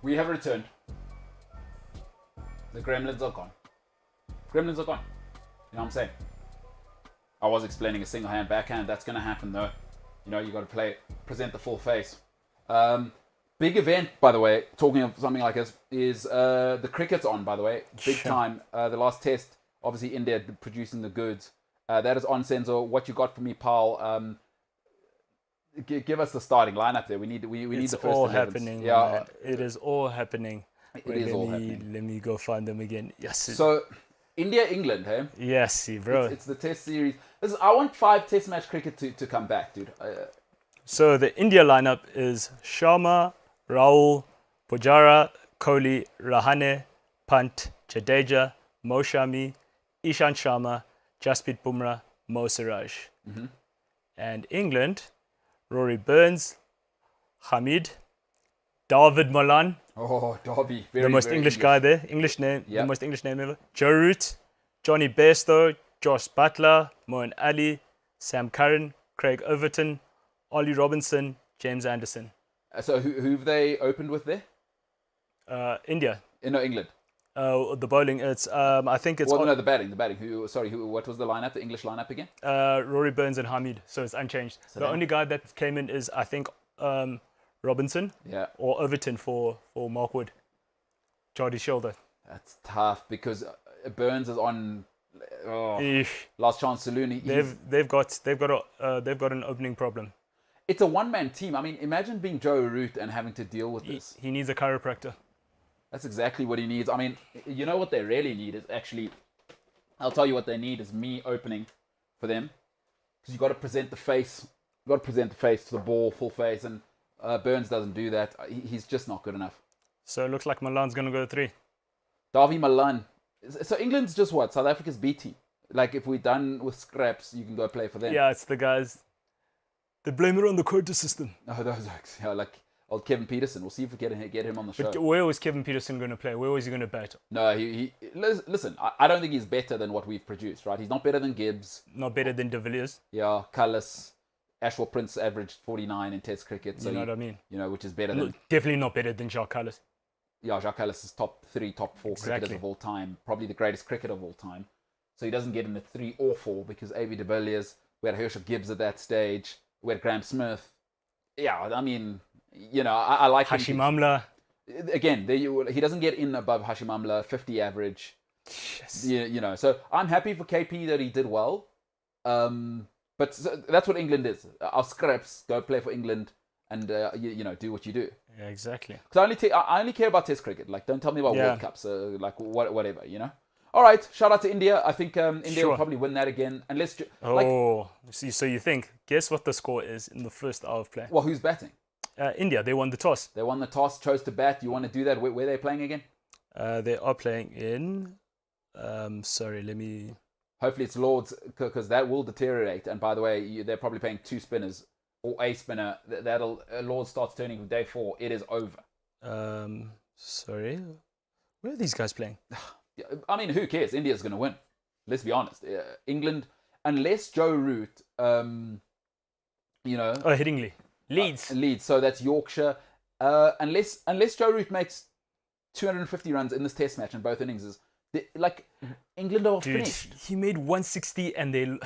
We have returned. The gremlins are gone. Gremlins are gone. You know what I'm saying? I was explaining a single hand backhand. That's going to happen though. You know, you got to present the full face. Big event, by the way, talking of something like this, is the cricket's on, by the way. Big time. The last test, obviously India producing the goods. That is on, Senzo. What you got for me, pal? Give us the starting lineup there. We need the first 11s. It's all happening. Yeah, man. It is all happening. Let me go find them again. Yes. So, India, England, hey? Yes, bro. It's the test series. Listen, I want 5 test match cricket to come back, dude. So, the India lineup is Sharma, Rahul, Pujara, Kohli, Rahane, Pant, Jadeja, Mo Shami, Ishant Sharma, Jasprit Bumrah, Mo Siraj. Mm-hmm. And England, Rory Burns, Hamid, David Malan. Oh, Darby. The most English guy there. English name. Yep. The most English name ever. Joe Root, Johnny Bairstow, Josh Butler, Moeen Ali, Sam Curran, Craig Overton, Ollie Robinson, James Anderson. So who've they opened with there? India. No, England. The bowling. It's I think it's. Well, no, the batting. What was the lineup? The English lineup again? Rory Burns and Hamid. So it's unchanged. So the only guy that came in is I think Robinson. Yeah. Or Overton for Mark Wood. Jardie's shoulder. That's tough because Burns is on. Last chance saloon. They've got an opening problem. It's a one-man team. I mean, imagine being Joe Root and having to deal with this. He needs a chiropractor. That's exactly what he needs. I mean, you know what they really need is actually, I'll tell you what they need is me opening for them. Because you've got to present the face. You've got to present the face to the ball, full face. And Burns doesn't do that. He's just not good enough. So it looks like Malan's going to go 3. Davi Malan. So England's just what? South Africa's B team. Like if we're done with scraps, you can go play for them. Yeah, it's the guys. They blame it on the quota system. Oh, those are like old Kevin Peterson. We'll see if we get him on the show. But where was Kevin Peterson going to play? Where was he going to bat? No, listen, I don't think he's better than what we've produced, right? He's not better than Gibbs. Not better than De Villiers. Yeah, Cullis. Ashwell Prince averaged 49 in Test cricket. So you know what I mean? You know, which is better than... Definitely not better than Jacques Cullis. Yeah, Jacques Cullis is top 3, top 4 cricketers of all time. Probably the greatest cricketer of all time. So he doesn't get in the 3 or 4 because A.B. de Villiers, we had Herschel Gibbs at that stage. We had Graham Smith. Yeah, I mean, you know, I like Hashim Amla. Again, he doesn't get in above Hashim Amla, 50 average. Yes. You know, so I'm happy for KP that he did well. But that's what England is. Our scraps, go play for England and, you know, do what you do. Yeah, exactly. Because I only care about Test cricket. Like, don't tell me about World Cups. Like, whatever, you know? All right, shout out to India. I think India will probably win that again. Unless, so you think? Guess what the score is in the first hour of play? Well, who's batting? India. They won the toss. They won the toss, chose to bat. You want to do that? Where are they playing again? They are playing in... sorry, let me... Hopefully it's Lords, because that will deteriorate. And by the way, they're probably playing 2 spinners or a spinner. Lords starts turning from day 4. It is over. Sorry. Where are these guys playing? I mean, who cares? India's going to win. Let's be honest. England, unless Joe Root, you know... Oh, Headingley. Leeds. Leeds. So that's Yorkshire. Unless Joe Root makes 250 runs in this test match in both innings, England are finished. He made 160 and they...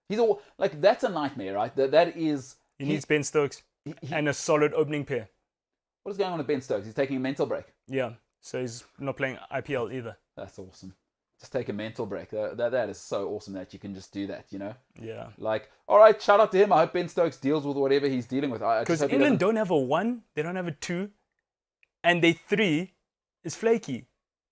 He's all... Like, that's a nightmare, right? That is... He needs Ben Stokes and a solid opening pair. What is going on with Ben Stokes? He's taking a mental break. Yeah. So he's not playing IPL either. That's awesome. Just take a mental break. That is so awesome that you can just do that, you know? Yeah. Like, all right, shout out to him. I hope Ben Stokes deals with whatever he's dealing with. Because England don't have a 1, they don't have a 2, and their 3 is flaky.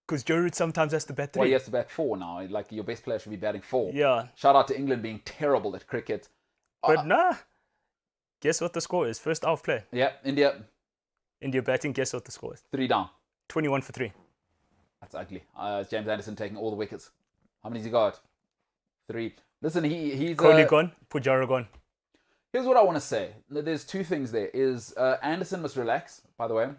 Because Joe Root sometimes has to bat 3. Well, he has to bat 4 now. Like, your best player should be batting 4. Yeah. Shout out to England being terrible at cricket. But guess what the score is? First half play. Yeah, India batting, guess what the score is? 3 down. 21 for 3. That's ugly. James Anderson taking all the wickets. How many's he got? 3. Listen, he's... Kohli gone, Pujara gone. Here's what I want to say. There's 2 things there. Anderson must relax, by the way.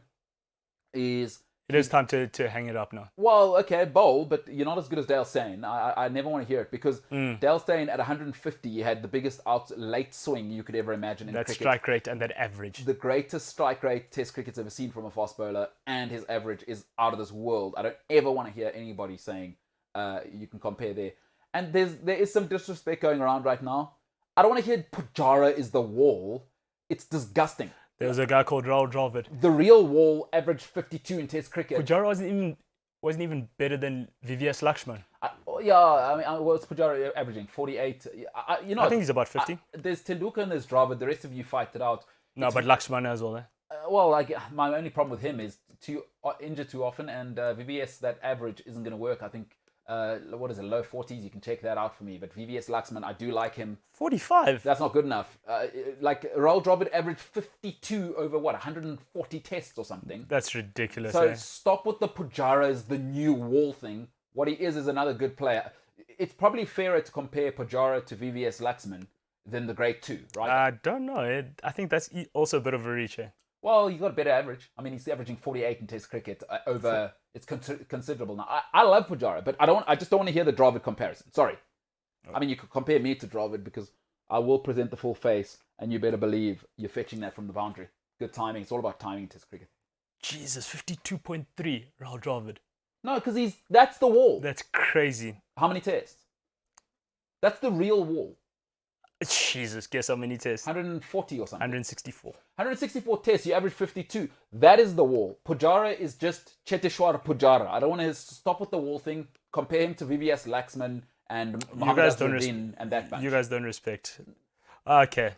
It is time to hang it up now. Well, okay, bold, but you're not as good as Dale Steyn. I never want to hear it because Dale Steyn at 150 had the biggest late swing you could ever imagine in cricket. That strike rate and that average. The greatest strike rate Test cricket's ever seen from a fast bowler, and his average is out of this world. I don't ever want to hear anybody saying you can compare there. And there is some disrespect going around right now. I don't want to hear Pujara is the wall. It's disgusting. There was a guy called Rahul Dravid. The real wall averaged 52 in Test cricket. Pujara wasn't even better than VVS Lakshman. What's Pujara averaging? 48. I think he's about 50. There's Tendulkar and there's Dravid. The rest of you fight it out. No, but Lakshman as well. My only problem with him is injured too often, and VVS, that average isn't going to work. I think, what is it, low 40s? You can check that out for me. But VVS Lakshman, I do like him. 45? That's not good enough. Rahul Dravid averaged 52 over, 140 tests or something. That's ridiculous. So stop with the Pujara is the new wall thing. What he is another good player. It's probably fairer to compare Pujara to VVS Lakshman than the great two, right? I don't know. I think that's also a bit of a reach. Well, he's got a better average. I mean, he's averaging 48 in Test cricket over. It's considerable now. I love Pujara, but I just don't want to hear the Dravid comparison. Sorry. I mean, you could compare me to Dravid because I will present the full face, and you better believe you're fetching that from the boundary. Good timing. It's all about timing in Test cricket. Jesus, 52.3 Rahul Dravid. No, because that's the wall. That's crazy. How many tests? That's the real wall. Jesus, guess how many tests? 140 or something. 164. 164 tests, you average 52. That is the wall. Pujara is just Cheteshwar Pujara. I don't want to stop with the wall thing. Compare him to VVS Laxman and Mohammad Azharuddin and that bunch. You guys don't respect. Okay.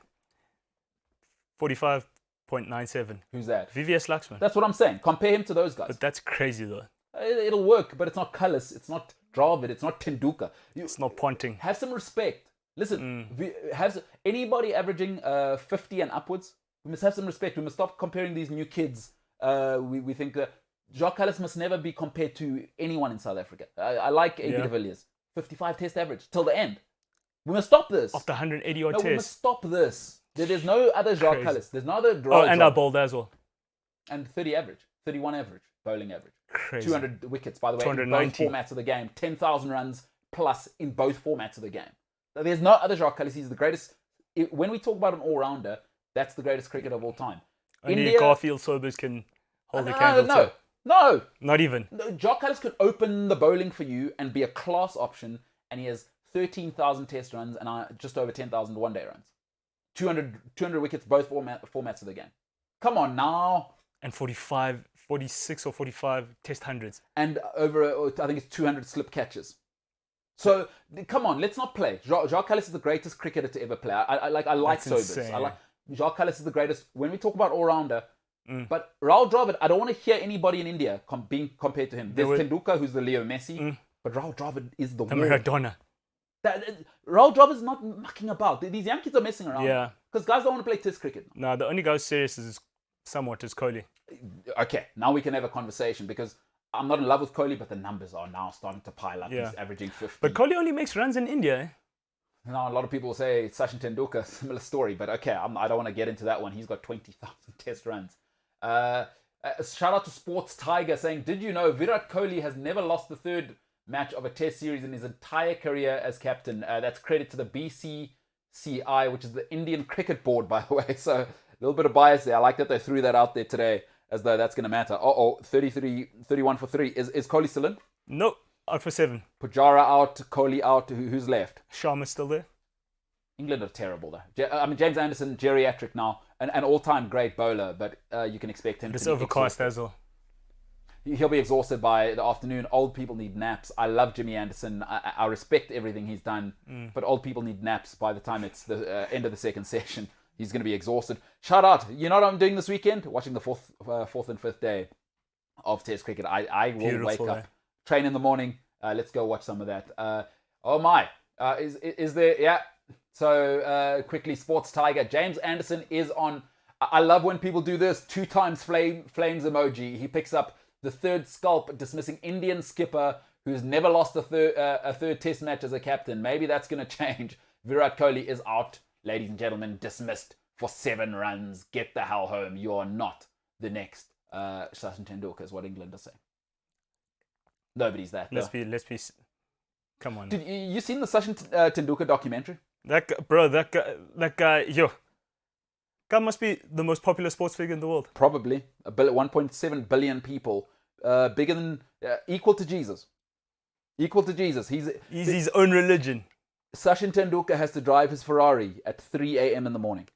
45.97. Who's that? VVS Laxman. That's what I'm saying. Compare him to those guys. But that's crazy though. It'll work, but it's not Cullis. It's not Dravid. It's not Tendulkar. It's not Ponting. Have some respect. Listen, anybody averaging 50 and upwards, we must have some respect. We must stop comparing these new kids. We think that Jacques Kallis must never be compared to anyone in South Africa. I like AB de Villiers. 55 test average till the end. We must stop this. After 180 odd tests. We must tests. stop this. There's no other Jacques Kallis. There's no other draw. Oh, and I bowled as well. And 30 average. 31 average. Bowling average. Crazy. 200 wickets, by the way, in both formats of the game. 10,000 runs plus in both formats of the game. There's no other Jacques Kallis. He's the greatest. When we talk about an all-rounder, that's the greatest cricketer of all time. Only India, Garfield Sobers can hold the candle. No. Not even. No, Jacques Kallis could open the bowling for you and be a class option, and he has 13,000 test runs and just over 10,000 one-day runs. 200 wickets, both formats of the game. Come on now. And 46 or 45 test hundreds. And over, I think it's 200 slip catches. So, come on, let's not play. Jacques Kallis is the greatest cricketer to ever play. I like Sobers. Jacques Kallis is the greatest. When we talk about all-rounder, but Rahul Dravid, I don't want to hear anybody in India being compared to him. There's Tendulkar, who's the Leo Messi, but Rahul Dravid is the Maradona. Rahul Dravid is not mucking about. These young kids are messing around. Yeah. Because guys don't want to play Test cricket. No, the only guy who's serious is Kohli. Okay, now we can have a conversation because I'm not in love with Kohli, but the numbers are now starting to pile up. Yeah. He's averaging 50. But Kohli only makes runs in India. Now, a lot of people will say Sachin Tendulkar, similar story, but okay, I don't want to get into that one. He's got 20,000 test runs. Shout out to Sports Tiger saying, did you know Virat Kohli has never lost the third match of a test series in his entire career as captain? That's credit to the BCCI, which is the Indian Cricket Board, by the way. So a little bit of bias there. I like that they threw that out there today as though that's going to matter. 31 for 3. Is Kohli still in? Nope. Out for 7. Pujara out, Kohli out. Who's left? Sharma's still there. England are terrible though. I mean, James Anderson, geriatric now, an all-time great bowler, but you can expect him to be overcast as well. He'll be exhausted by the afternoon. Old people need naps. I love Jimmy Anderson. I respect everything he's done, but old people need naps by the time it's the end of the second session. He's going to be exhausted. Shout out. You know what I'm doing this weekend? Watching the fourth and fifth day of Test cricket. I will wake up, train in the morning. Let's go watch some of that. Oh my. Is there... Yeah. So quickly, Sports Tiger. James Anderson is on... I love when people do this. 2 times flames emoji. He picks up the third scalp, dismissing Indian skipper who's never lost a third test match as a captain. Maybe that's going to change. Virat Kohli is out. Ladies and gentlemen, dismissed for 7 runs. Get the hell home. You are not the next Sachin Tendulkar is what England is saying. Nobody's that. Let's be. Come on. Did you seen the Sachin Tendulkar documentary? That guy, guy must be the most popular sports figure in the world. Probably 1.7 billion people, bigger than equal to Jesus. Equal to Jesus. He's his own religion. Sachin Tendulkar has to drive his Ferrari at 3 a.m. in the morning.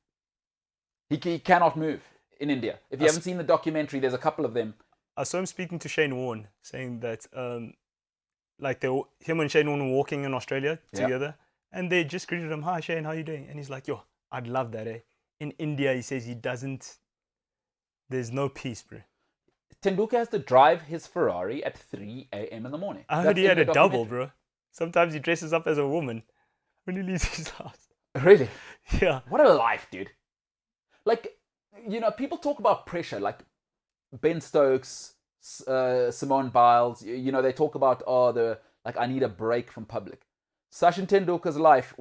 He cannot move in India. If you haven't seen the documentary, there's a couple of them. I saw him speaking to Shane Warne, saying that him and Shane Warne were walking in Australia together, and they just greeted him, "Hi Shane, how you doing?" And he's like, "Yo, I'd love that, eh?" In India, he says there's no peace, bro. Tendulkar has to drive his Ferrari at 3 a.m. in the morning. I heard he had a double, bro. Sometimes he dresses up as a woman when he leaves his house. Really? Yeah. What a life, dude. Like, people talk about pressure, like Ben Stokes, Simone Biles, they talk about, I need a break from public. Sachin Tendulkar's life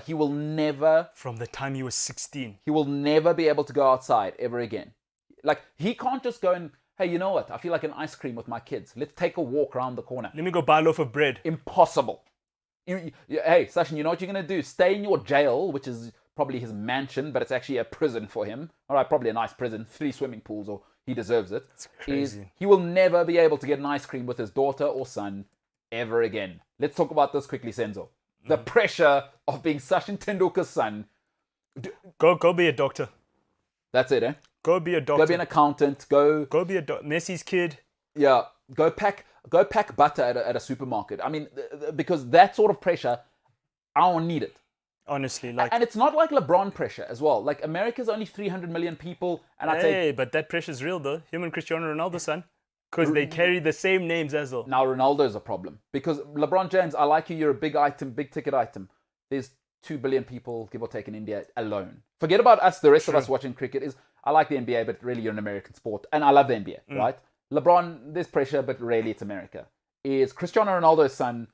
he will never... From the time he was 16. He will never be able to go outside ever again. Like, he can't just go and, hey, you know what? I feel like an ice cream with my kids. Let's take a walk around the corner. Let me go buy a loaf of bread. Impossible. Hey, Sachin, you know what you're going to do? Stay in your jail, which is probably his mansion, but it's actually a prison for him. All right, probably a nice prison, 3 swimming pools, or he deserves it. It's crazy. He will never be able to get an ice cream with his daughter or son ever again. Let's talk about this quickly, Senzo. The pressure of being Sachin Tendulkar's son. Go be a doctor. That's it, eh? Go be a doctor. Go be an accountant. Go be a Messi's kid. Yeah. Go pack butter at a supermarket. I mean, because that sort of pressure, I don't need it. Honestly, and it's not like LeBron pressure as well. Like, America's only 300 million people, and I'd say, but that pressure's real though. Him and Cristiano Ronaldo, son, because they carry the same names as well. Now Ronaldo's a problem because LeBron James, I like you. You're a big ticket item. There's 2 billion people, give or take, in India alone. Forget about us. The rest of us watching cricket I like the NBA, but really you're an American sport, and I love the NBA, right? LeBron, there's pressure, but really it's America. Is Cristiano Ronaldo's son,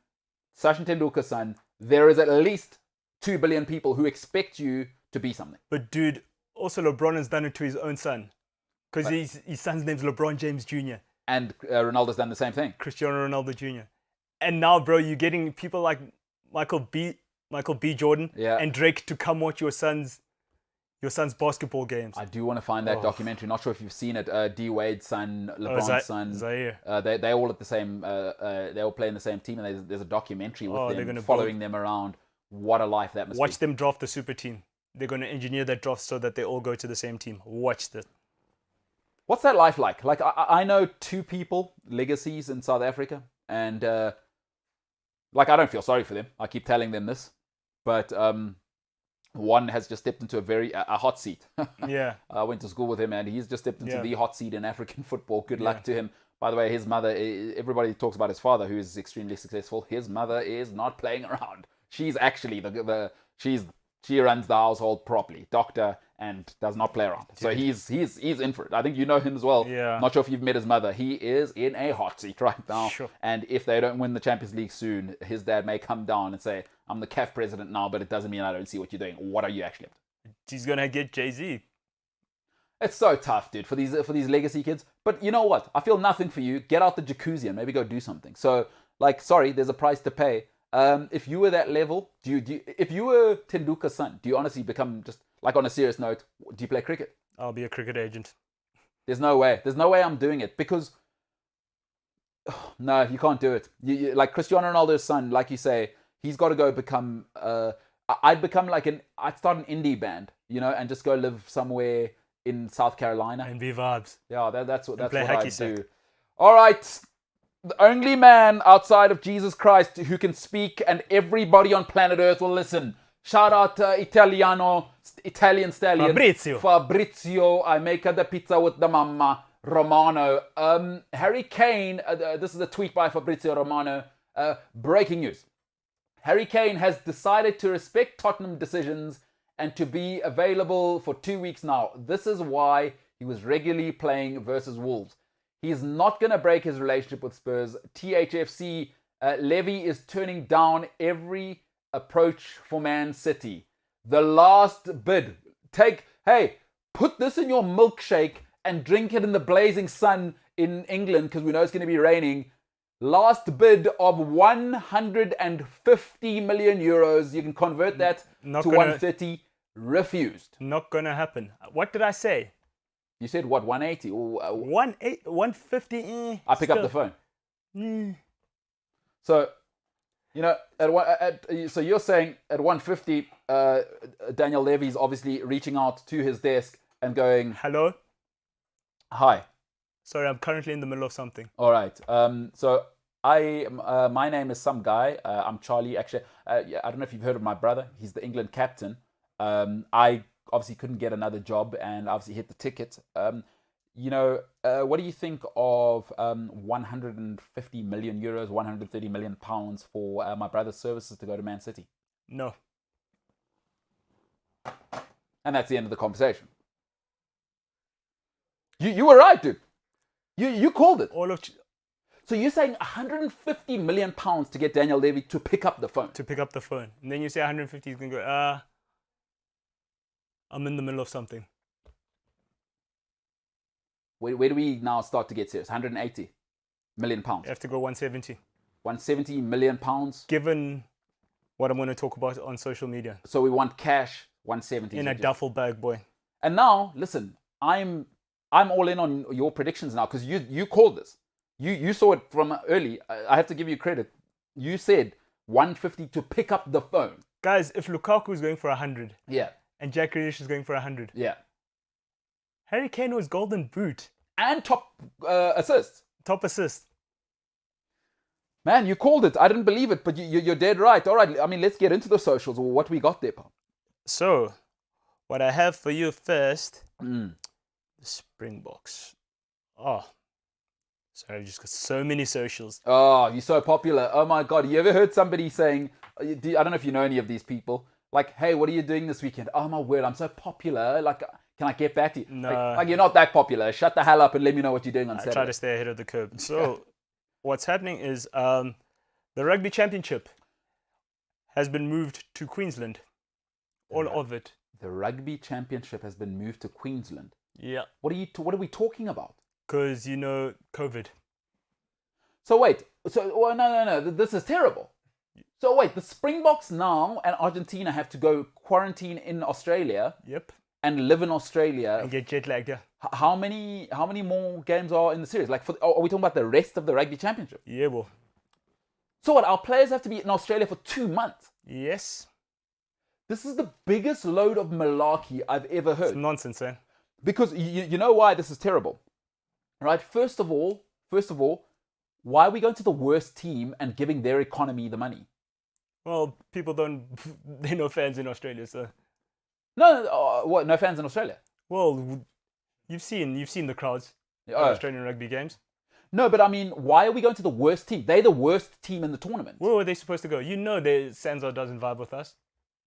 Sachin Tendulkar's son? There is at least 2 billion people who expect you to be something. But dude, also LeBron has done it to his own son. Because his son's name's LeBron James Jr. And Ronaldo's done the same thing. Cristiano Ronaldo Jr. And now, bro, you're getting people like Michael B. Jordan and Drake to come watch your son's basketball games. I do want to find that documentary. Not sure if you've seen it. D Wade's son, LeBron's son. Zaire. They all at the same. They all play in the same team, and there's a documentary with them following them around. What a life that must be. Watch them draft the super team. They're going to engineer that draft so that they all go to the same team. Watch this. What's that life like? Like, I know 2 people, legacies in South Africa, and I don't feel sorry for them. I keep telling them this, but one has just stepped into a hot seat. Yeah. I went to school with him, and he's just stepped into the hot seat in African football. Good luck to him. By the way, his mother, everybody talks about his father, who is extremely successful. His mother is not playing around. She's actually she runs the household properly, doctor, and does not play around. So he's in for it. I think you know him as well. Yeah. Not sure if you've met his mother. He is in a hot seat right now. Sure. And if they don't win the Champions League soon, his dad may come down and say, "I'm the CAF president now, but it doesn't mean I don't see what you're doing. What are you actually up to?" He's gonna get Jay-Z. It's so tough, dude, for these legacy kids. But you know what? I feel nothing for you. Get out the jacuzzi and maybe go do something. So, sorry, there's a price to pay. If you were that level, if you were Tendulkar's son, do you honestly become, just like on a serious note, do you play cricket? I'll be a cricket agent. There's no way. There's no way I'm doing it because no, you can't do it. You like Cristiano Ronaldo's son, like you say, he's got to go become. I'd start an indie band, and just go live somewhere in South Carolina and be vibes. Yeah, that's what I do. All right. The only man outside of Jesus Christ who can speak and everybody on planet Earth will listen. Shout out Italian stallion. Fabrizio. I make the pizza with the mama. Romano. Harry Kane. This is a tweet by Fabrizio Romano. Breaking news. Harry Kane has decided to respect Tottenham decisions and to be available for 2 weeks now. This is why he was regularly playing versus Wolves. He's not going to break his relationship with Spurs. THFC, Levy is turning down every approach for Man City. The last bid. Put this in your milkshake and drink it in the blazing sun in England because we know it's going to be raining. Last bid of 150 million euros. You can convert that to 130. Refused. Not going to happen. What did I say? You said what, 180? 150. I pick up the phone. So, you know, so you're saying at 150, Daniel Levy's obviously reaching out to his desk and going, hello? Hi. Sorry, I'm currently in the middle of something. All right. So my name is some guy. I'm Charlie. Actually, I don't know if you've heard of my brother. He's the England captain. I obviously couldn't get another job and obviously hit the ticket. You know, what do you think of 150 million euros, 130 million pounds for my brother's services to go to Man City? No. And that's the end of the conversation. You were right, dude. You called it. So you're saying 150 million pounds to get Daniel Levy to pick up the phone? To pick up the phone. And then you say 150, he's going to go, I'm in the middle of something. Where do we now start to get serious? 180 million pounds. You have to go 170. 170 million pounds? Given what I'm going to talk about on social media. So we want cash, 170. In a duffel bag, boy. And now, listen, I'm all in on your predictions now because you called this. You saw it from early. I have to give you credit. You said 150 to pick up the phone. Guys, if Lukaku is going for 100. Yeah. And Jack Grealish is going for 100. Yeah. Harry Kane was golden boot. And top assist. Top assist. Man, you called it. I didn't believe it, but you're dead right. All right, I mean, let's get into the socials. What we got there, pal. So, what I have for you first, the Springboks. Oh, sorry, I've just got so many socials. Oh, you're so popular. Oh my God, you ever heard somebody saying, I don't know if you know any of these people, like, hey, what are you doing this weekend? Oh my word, I'm so popular. Like, can I get back to you? No. Like you're not that popular. Shut the hell up and let me know what you're doing on Saturday. I try to stay ahead of the curve. So, what's happening is the Rugby Championship has been moved to Queensland. All of it. The Rugby Championship has been moved to Queensland. Yeah. What are we talking about? Because, you know, COVID. So wait. No. This is terrible. So wait, the Springboks now and Argentina have to go quarantine in Australia. Yep. And live in Australia. And get jet lagged, yeah. How many more games are in the series? Like, are we talking about the rest of the Rugby Championship? Yeah, well. So what, our players have to be in Australia for 2 months? Yes. This is the biggest load of malarkey I've ever heard. It's nonsense, eh? Because you know why this is terrible, right? First of all, why are we going to the worst team and giving their economy the money? Well, people they're no fans in Australia, so. No, what? No fans in Australia? Well, you've seen the crowds in Australian rugby games. No, but I mean, why are we going to the worst team? They're the worst team in the tournament. Where were they supposed to go? You know, Sanzo doesn't vibe with us.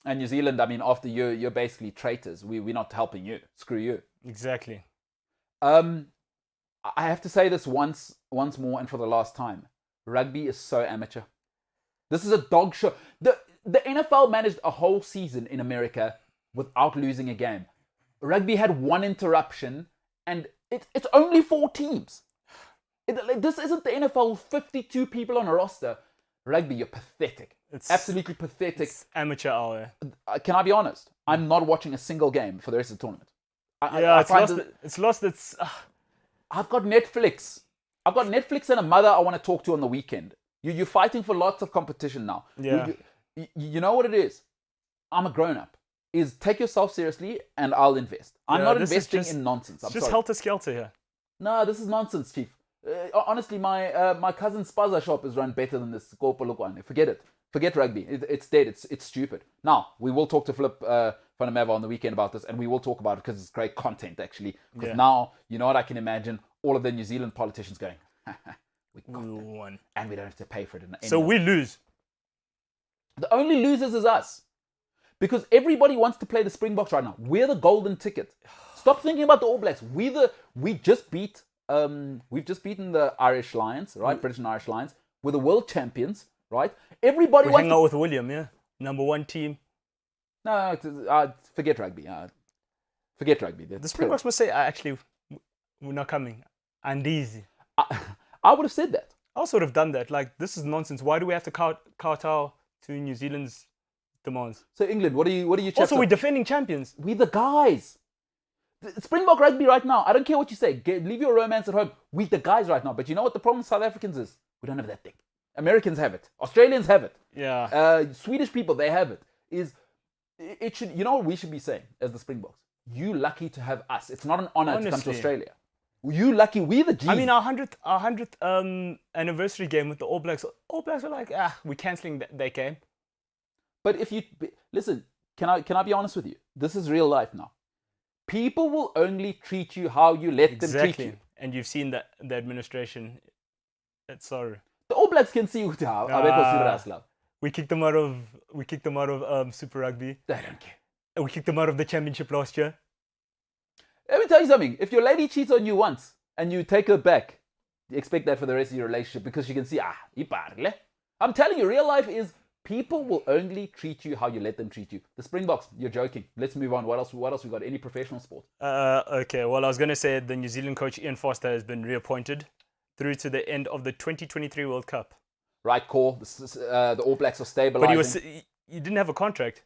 And New Zealand, I mean, after you're basically traitors. We're not helping you. Screw you. Exactly. I have to say this once more and for the last time. Rugby is so amateur. This is a dog show. The NFL managed a whole season in America without losing a game. Rugby had one interruption, and it's only 4 teams. This isn't the NFL, 52 people on a roster. Rugby, you're pathetic. It's absolutely pathetic. It's amateur hour. Can I be honest? I'm not watching a single game for the rest of the tournament. It's lost. I've got Netflix. I've got Netflix and a mother I want to talk to on the weekend. You're fighting for lots of competition now. Yeah. You know what it is? I'm a grown-up. Is take yourself seriously and I'll invest. I'm not investing in nonsense. I'm just sorry. helter-skelter here. No, this is nonsense, Chief. Honestly, my cousin's spaza shop is run better than this. Forget it. Forget rugby. It's dead. It's stupid. Now, we will talk to Flip van der Merwe on the weekend about this, and we will talk about it because it's great content, actually. Because now, you know what I can imagine? All of the New Zealand politicians going, we won. And we don't have to pay for it. So we lose. The only losers is us. Because everybody wants to play the Springboks right now. We're the golden ticket. Stop thinking about the All Blacks. We've just beaten the Irish Lions, right? British and Irish Lions. We're the world champions, right? Everybody wants to hang out with William, yeah. number one team. No, forget rugby. Forget rugby. The Springboks must say, actually, we're not coming. And easy. I would have said that. I sort of done that. Like, this is nonsense. Why do we have to kowtow to New Zealand's demands? So England, what are you Also, we're defending champions. We the guys. Springbok rugby right now, I don't care what you say. Leave your romance at home. We the guys right now. But you know what the problem with South Africans is? We don't have that thing. Americans have it. Australians have it. Yeah. Swedish people, they have it. It should, you know what we should be saying as the Springboks? You lucky to have us. It's not an honor to come to Australia. You lucky, we the G's. I mean, our 100th anniversary game with the All Blacks were like, we're cancelling that game. But if you listen, can I be honest with you? This is real life now. People will only treat you how you let them treat you. And you've seen the administration. That's sorry. The All Blacks can see how we kicked them out of Super Rugby. They don't care. And we kicked them out of the championship last year. Let me tell you something. If your lady cheats on you once and you take her back, you expect that for the rest of your relationship because she can see, I'm telling you, real life is people will only treat you how you let them treat you. The Springboks, you're joking. Let's move on. What else we got? Any professional sport? Okay, well, I was going to say the New Zealand coach Ian Foster has been reappointed through to the end of the 2023 World Cup. Right call. The All Blacks are stabilizing. But he didn't have a contract.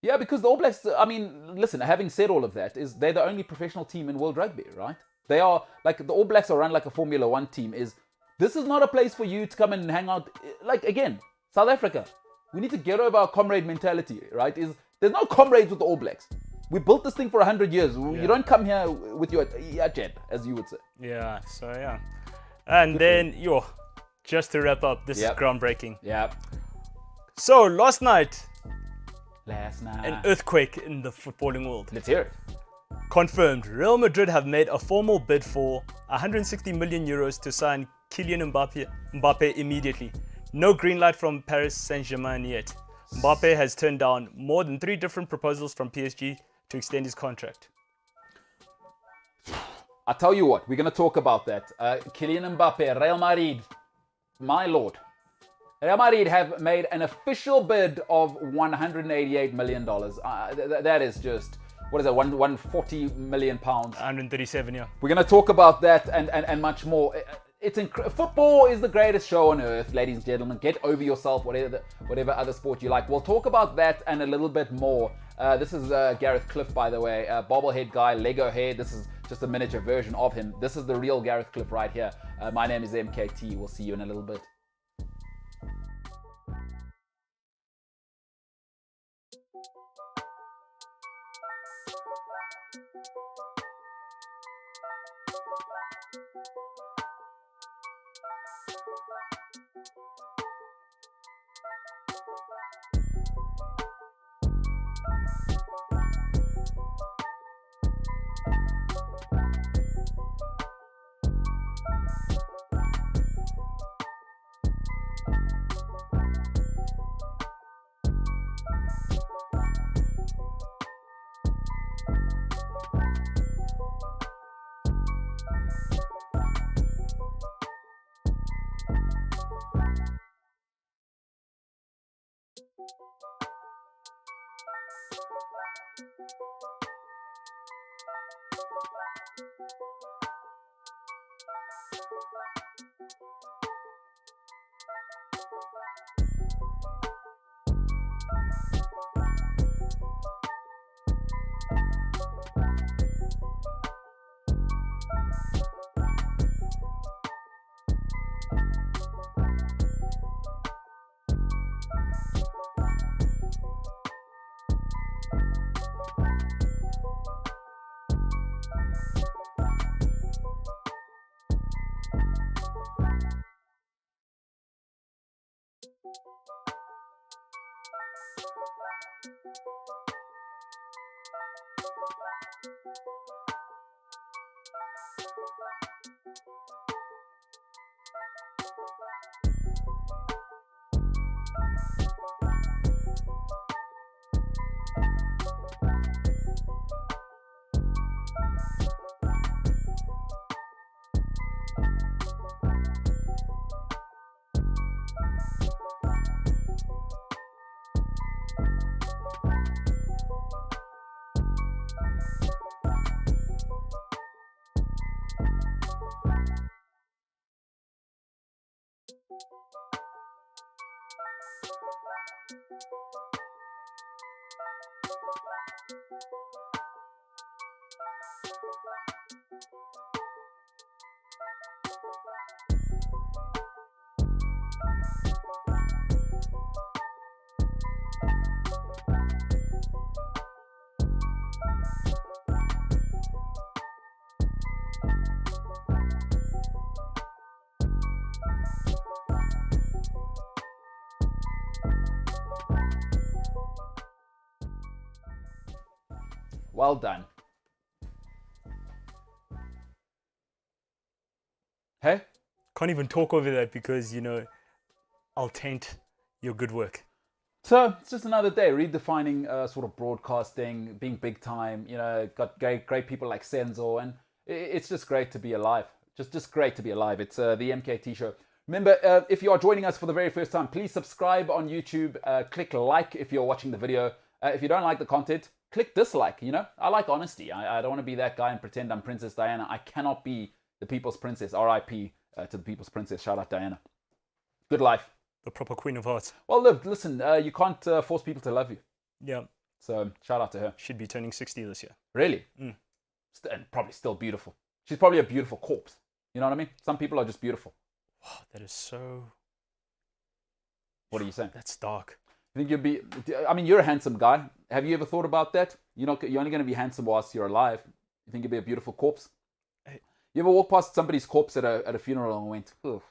Yeah, because the All Blacks, I mean, listen, having said all of that, is they're the only professional team in world rugby, right? They are, like, the All Blacks are run like a Formula One team. This is not a place for you to come and hang out. Like, again, South Africa, we need to get over our comrade mentality, right? There's no comrades with the All Blacks. We built this thing for 100 years. Yeah. You don't come here with your jet, as you would say. Yeah, so yeah. And then, just to wrap up, this is groundbreaking. Yeah. So, last night, an earthquake in the footballing world. Let's hear it. Confirmed, Real Madrid have made a formal bid for 160 million euros to sign Kylian Mbappe immediately. No green light from Paris Saint-Germain yet. Mbappe has turned down more than 3 different proposals from PSG to extend his contract. I'll tell you what, we're going to talk about that. Kylian Mbappe, Real Madrid, my lord. Real Madrid have made an official bid of $188 million. That is just, what is that, 140 million pounds? 137, yeah. We're going to talk about that and much more. Football is the greatest show on earth, ladies and gentlemen. Get over yourself, whatever other sport you like. We'll talk about that and a little bit more. This is Gareth Cliff, by the way, bobblehead guy, Lego head. This is just a miniature version of him. This is the real Gareth Cliff right here. My name is MKT. We'll see you in a little bit. Well done. Hey? Can't even talk over that because, I'll taint your good work. So it's just another day redefining sort of broadcasting, being big time. Got great people like Senzo, and it's just great to be alive. Just great to be alive. It's the MKT Show. Remember, if you are joining us for the very first time, please subscribe on YouTube. Click like if you're watching the video. If you don't like the content, click dislike. I like honesty. I don't want to be that guy and pretend I'm Princess Diana. I cannot be the people's princess. R.I.P. To the people's princess. Shout out Diana. Good life. The proper Queen of Hearts. Well, listen, you can't force people to love you. Yeah. So shout out to her. Should be turning 60 this year. Really? Mm. And probably still beautiful. She's probably a beautiful corpse. You know what I mean? Some people are just beautiful. Wow, that is so... What are you saying? That's dark. You think you're a handsome guy. Have you ever thought about that? You're only going to be handsome whilst you're alive. You think you'd be a beautiful corpse? Hey. You ever walk past somebody's corpse at a funeral and went, oh,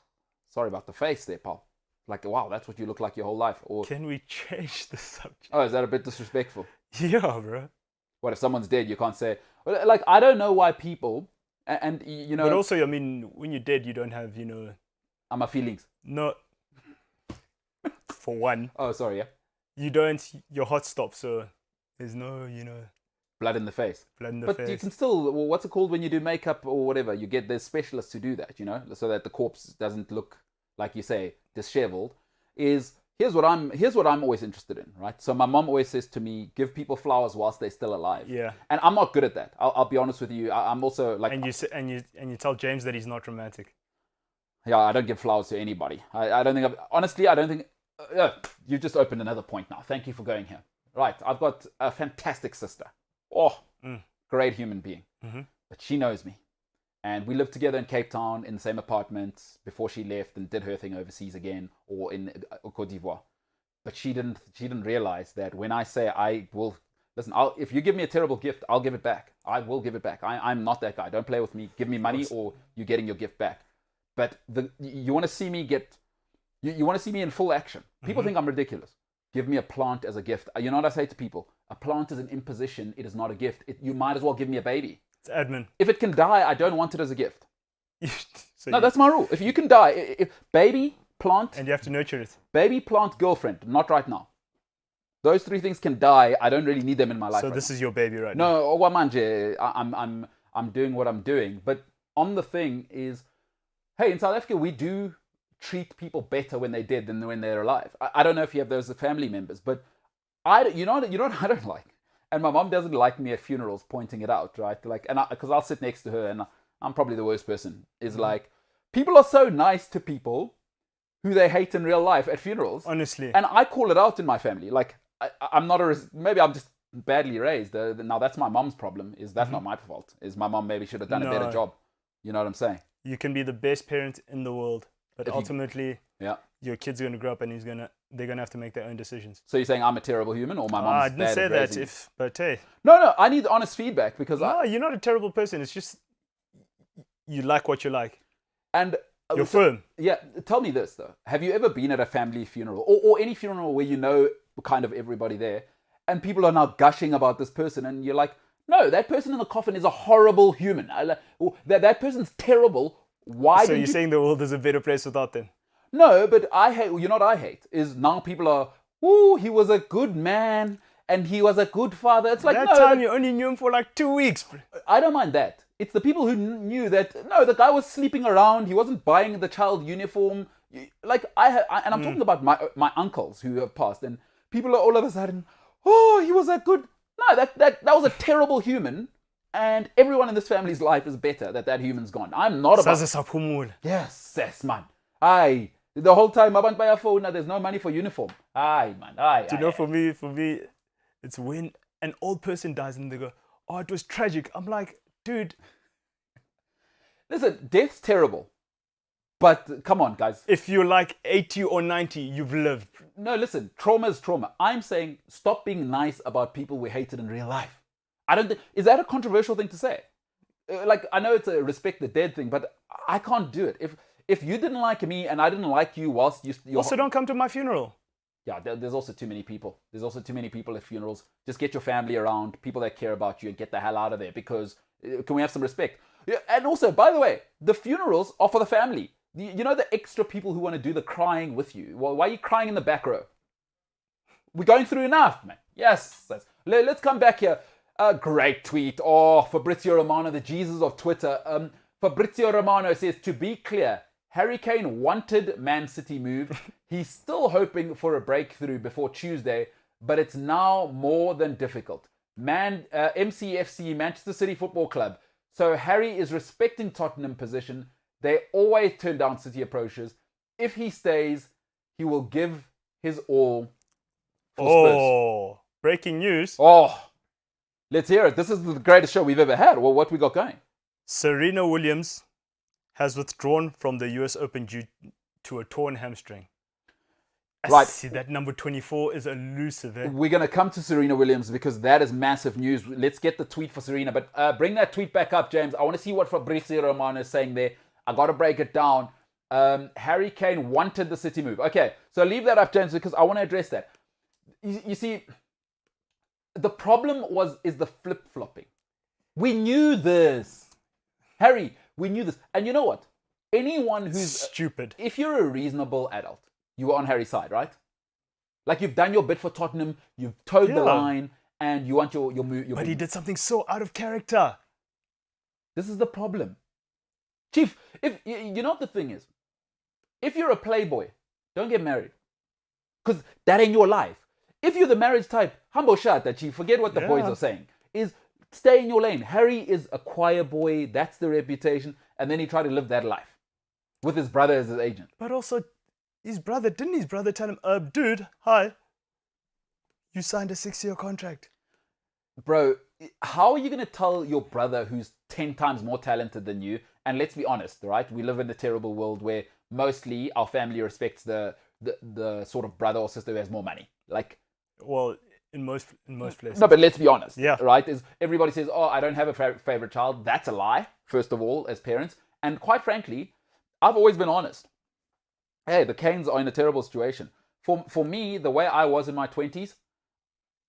sorry about the face there, pal. Like, wow, that's what you look like your whole life. Or, can we change the subject? Oh, is that a bit disrespectful? Yeah, bro. What if someone's dead? You can't say, like, I don't know why people, and But also, when you're dead, you don't have, my feelings. No. For one. Oh, sorry, yeah. You don't, your heart stops, so there's no, blood in the face. Blood in the but face. You can still, what's it called when you do makeup or whatever? You get there's specialists who do that, so that the corpse doesn't look, like you say, disheveled. Here's what I'm always interested in, right? So my mom always says to me, give people flowers whilst they're still alive. Yeah. And I'm not good at that. I'll be honest with you. I'm also like. And you tell James that he's not romantic. Yeah, I don't give flowers to anybody. I don't think. You've just opened another point now. Thank you for going here. Right, I've got a fantastic sister. Great human being. Mm-hmm. But she knows me. And we lived together in Cape Town in the same apartment before she left and did her thing overseas again, or in Côte d'Ivoire. But she didn't realize that when I say I will, listen, if you give me a terrible gift, I'll give it back. I will give it back. I'm not that guy. Don't play with me. Give me money or you're getting your gift back. But you want to see me you want to see me in full action. People think I'm ridiculous. Give me a plant as a gift. You know what I say to people? A plant is an imposition. It is not a gift. You might as well give me a baby. It's admin. If it can die, I don't want it as a gift. That's my rule. If you can die, baby, plant... And you have to nurture it. Baby, plant, girlfriend. Not right now. Those three things can die. I don't really need them in my life. So this is your baby right now? No, Owamanje, I'm doing what I'm doing. But on the thing is, hey, in South Africa, we do treat people better when they're dead than when they're alive. I don't know if you have those as family members, but you know what I don't like? And my mom doesn't like me at funerals pointing it out, right? Like, because I'll sit next to her and I'm probably the worst person, is like, people are so nice to people who they hate in real life at funerals. Honestly. And I call it out in my family. Like, I'm not maybe I'm just badly raised. Now that's my mom's problem, that's not my fault. My mom maybe should have done a better job. You know what I'm saying? You can be the best parent in the world, but ultimately, your kid's going to grow up and they're going to have to make their own decisions. So you're saying I'm a terrible human, or my mom's bad? I didn't say that, but hey. No, I need honest feedback because you're not a terrible person. It's just you like what you like. And you're firm. Yeah, tell me this though. Have you ever been at a family funeral or any funeral where you know kind of everybody there and people are now gushing about this person and you're like, no, that person in the coffin is a horrible human. That person's terrible. Why? So you're saying the world is a better place without them? No, but I hate, you know what I hate? Is now people are, he was a good man and he was a good father. It's like, that time you only knew him for like 2 weeks. I don't mind that. It's the people who knew that, no, the guy was sleeping around. He wasn't buying the child uniform. Like, I'm talking about my uncles who have passed, and people are all of a sudden, he was a good, no, that was a terrible human. And everyone in this family's life is better that human's gone. I'm not about... Yes, man. The whole time, I buy a phone. There's no money for uniform. Aye, man. Aye. Do you know, for me, it's when an old person dies and they go, "Oh, it was tragic." I'm like, dude. Listen, death's terrible. But come on, guys. If you're like 80 or 90, you've lived. No, listen, trauma is trauma. I'm saying stop being nice about people we hated in real life. I don't think, is that a controversial thing to say? Like, I know it's a respect the dead thing, but I can't do it. If you didn't like me and I didn't like you whilst you Also, don't come to my funeral. Yeah, there's also too many people. There's also too many people at funerals. Just get your family around, people that care about you, and get the hell out of there, because can we have some respect? Yeah, and also, by the way, the funerals are for the family. You know, the extra people who want to do the crying with you. Well, why are you crying in the back row? We're going through enough, man. Yes. Let's come back here. A great tweet. Oh, Fabrizio Romano, the Jesus of Twitter. Fabrizio Romano says, to be clear, Harry Kane wanted Man City move. He's still hoping for a breakthrough before Tuesday, but it's now more than difficult. MCFC, Manchester City Football Club. So Harry is respecting Tottenham position. They always turn down City approaches. If he stays, he will give his all for Spurs. Oh, breaking news. Oh, let's hear it. This is the greatest show we've ever had. Well, what we got going? Serena Williams has withdrawn from the US Open due to a torn hamstring. Right. See, that number 24 is elusive. Eh? We're going to come to Serena Williams because that is massive news. Let's get the tweet for Serena. But bring that tweet back up, James. I want to see what Fabrizio Romano is saying there. I got to break it down. Harry Kane wanted the City move. Okay, so leave that up, James, because I want to address that. You see, the problem is the flip-flopping. We knew this. Harry, we knew this. And you know what? Anyone who's stupid. If you're a reasonable adult, you were on Harry's side, right? Like, you've done your bit for Tottenham, you've towed the line, and you want your move. But he did something so out of character. This is the problem. Chief, if you know what the thing is, if you're a playboy, don't get married, because that ain't your life. If you're the marriage type, humble shot that Chief, forget what the boys are saying, is stay in your lane. Harry is a choir boy, that's the reputation, and then he tried to live that life with his brother as his agent. But also, didn't his brother tell him, dude, hi, you signed a 6-year contract. Bro, how are you going to tell your brother who's 10 times more talented than you? And let's be honest, right? We live in a terrible world where mostly our family respects the sort of brother or sister who has more money. Like, well, in most places. No, but let's be honest. Yeah. Right? Everybody says, oh, I don't have a favorite child. That's a lie, first of all, as parents. And quite frankly, I've always been honest. Hey, the Kanes are in a terrible situation. For me, the way I was in my 20s,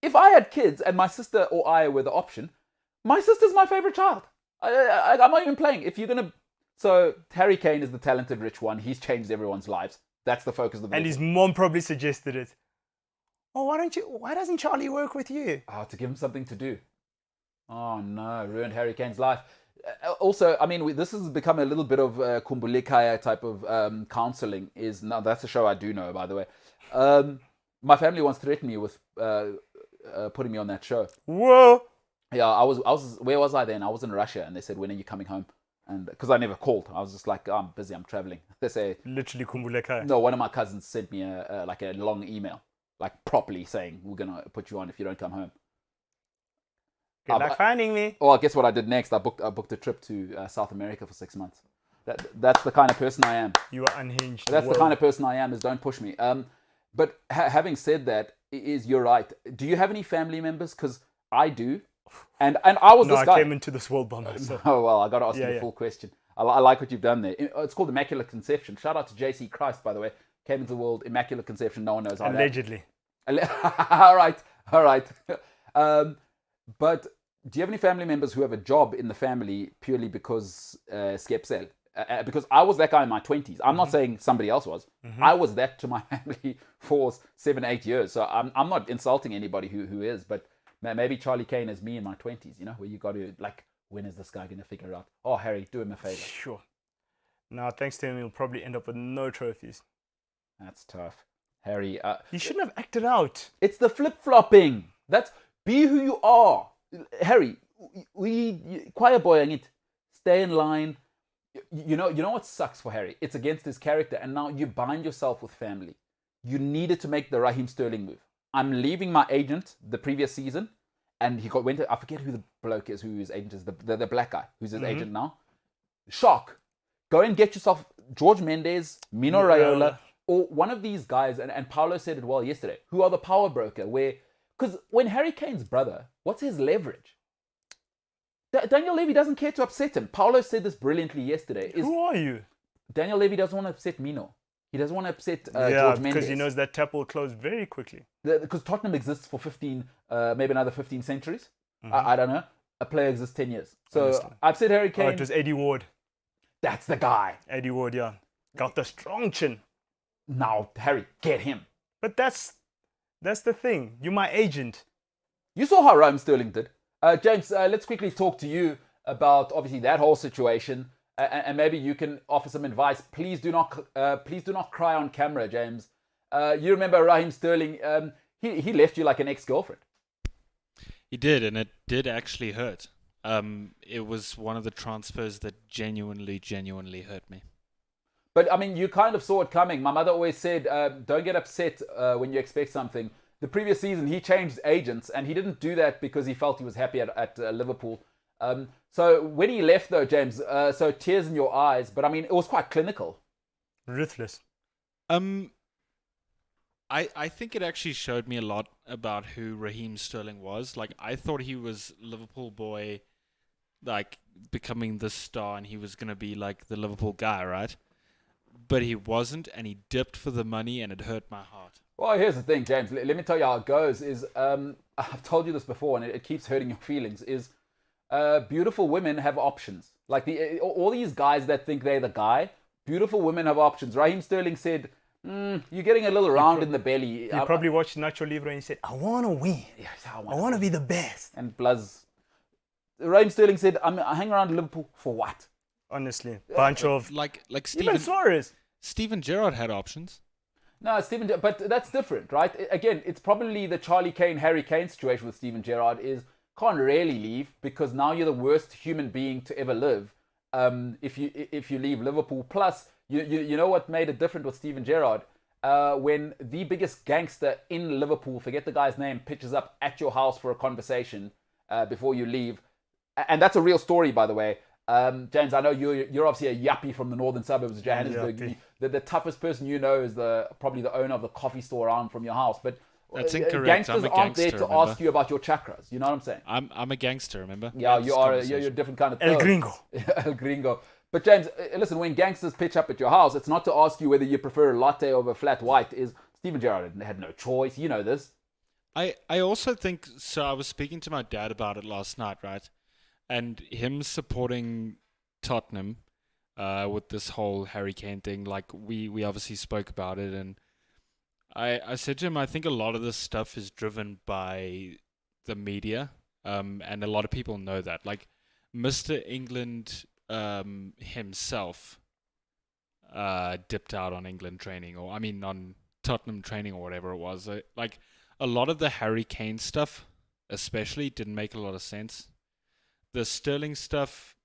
if I had kids and my sister or I were the option, my sister's my favorite child. I'm not even playing. If you're going to... So, Harry Kane is the talented rich one. He's changed everyone's lives. That's the focus of the video. And his mom probably suggested it. Oh, why doesn't Charlie work with you? Oh, to give him something to do. Oh, no. Ruined Harry Kane's life. Also, I mean, this has become a little bit of Kumbulekaya type of counseling. Now, that's a show I do know, by the way. My family once threatened me with putting me on that show. Whoa! Yeah, I was. Where was I then? I was in Russia, and they said, "When are you coming home?" And because I never called, I was just like, oh, "I'm busy. I'm traveling." They say, literally Kumbulekaya. No, one of my cousins sent me a long email, like properly saying, "We're gonna put you on if you don't come home." Good luck finding me. Well, guess what I did next? I booked a trip to South America for 6 months. That's the kind of person I am. You are unhinged. That's the kind of person I am. Is don't push me. But having said that, you're right. Do you have any family members? Because I do. And I was this guy. I came into this world by myself. Oh, well, I got to ask you the full question. I like what you've done there. It's called Immaculate Conception. Shout out to JC Christ, by the way. Came into the world, Immaculate Conception. No one knows how Allegedly. All right. But do you have any family members who have a job in the family purely because skepsel? Because I was that guy in my 20s. I'm not saying somebody else was. I was that to my family for 7-8 years. So I'm not insulting anybody who is, but maybe Charlie Kane is me in my 20s, you know, where you got to, like, when is this guy going to figure it out? Oh, Harry, do him a favor. Sure. Now, thanks to him, he'll probably end up with no trophies. That's tough. Harry. You shouldn't have acted out. It's the flip-flopping. Be who you are. Harry, choir boy, stay in line. You know what sucks for Harry? It's against his character, and now you bind yourself with family. You needed to make the Raheem Sterling move. I'm leaving my agent the previous season, and I forget who the bloke is, who his agent is, the black guy, who's his agent now. Shock. Go and get yourself George Mendes, Mino Raiola, or one of these guys, and Paulo said it well yesterday, who are the power broker, because when Harry Kane's brother, what's his leverage? Daniel Levy doesn't care to upset him. Paulo said this brilliantly yesterday. Who are you? Daniel Levy doesn't want to upset Mino. He doesn't want to upset George Mendes. Because he knows that tap will close very quickly. Because Tottenham exists for 15, maybe another 15 centuries. I don't know. A player exists 10 years. So honestly. I've said Harry Kane. Oh, it was Eddie Ward. That's the guy. Eddie Ward, yeah. Got the strong chin. Now, Harry, get him. But that's the thing. You're my agent. You saw how Raheem Sterling did. James, let's quickly talk to you about obviously that whole situation, and maybe you can offer some advice. Please do not cry on camera, James. You remember Raheem Sterling? He left you like an ex-girlfriend. He did, and it did actually hurt. It was one of the transfers that genuinely hurt me. But I mean, you kind of saw it coming. My mother always said, "Don't get upset when you expect something." The previous season, he changed agents, and he didn't do that because he felt he was happy at Liverpool. So when he left, though, James, so tears in your eyes, but I mean, it was quite clinical. Ruthless. I think it actually showed me a lot about who Raheem Sterling was. Like, I thought he was Liverpool boy, like, becoming the star, and he was going to be, like, the Liverpool guy, right? But he wasn't, and he dipped for the money, and it hurt my heart. Well, here's the thing, James. Let me tell you how it goes. I've told you this before, and it keeps hurting your feelings. Beautiful women have options. Like all these guys that think they're the guy. Beautiful women have options. Raheem Sterling said, "You're getting a little round in the belly." He probably watched Nacho Libre and he said, "I want to win. Yes, I want to be the best." And plus, Raheem Sterling said, "I hang around Liverpool for what?" Honestly, bunch of like even Suarez. Steven Gerrard had options. No, but that's different, right? Again, it's probably the Charlie Kane, Harry Kane situation with Steven Gerrard is can't really leave because now you're the worst human being to ever live. If you leave Liverpool, plus you know what made it different with Steven Gerrard? When the biggest gangster in Liverpool, forget the guy's name, pitches up at your house for a conversation before you leave, and that's a real story, by the way. James, I know you're obviously a yuppie from the northern suburbs of Johannesburg. The toughest person you know is probably the owner of the coffee store around from your house. But that's incorrect. Gangsters aren't there to ask you about your chakras. You know what I'm saying? I'm a gangster, remember? Yeah, you're a different kind of El Gringo. El Gringo. But James, listen, when gangsters pitch up at your house, it's not to ask you whether you prefer a latte over flat white. Steven Gerrard had no choice. You know this. I also think so. I was speaking to my dad about it last night, right? And him supporting Tottenham with this whole Harry Kane thing, like we obviously spoke about it, and I said to him, I think a lot of this stuff is driven by the media, and a lot of people know that. Like Mr. England himself dipped out on England training, on Tottenham training or whatever it was. Like a lot of the Harry Kane stuff, especially, didn't make a lot of sense. The Sterling stuff.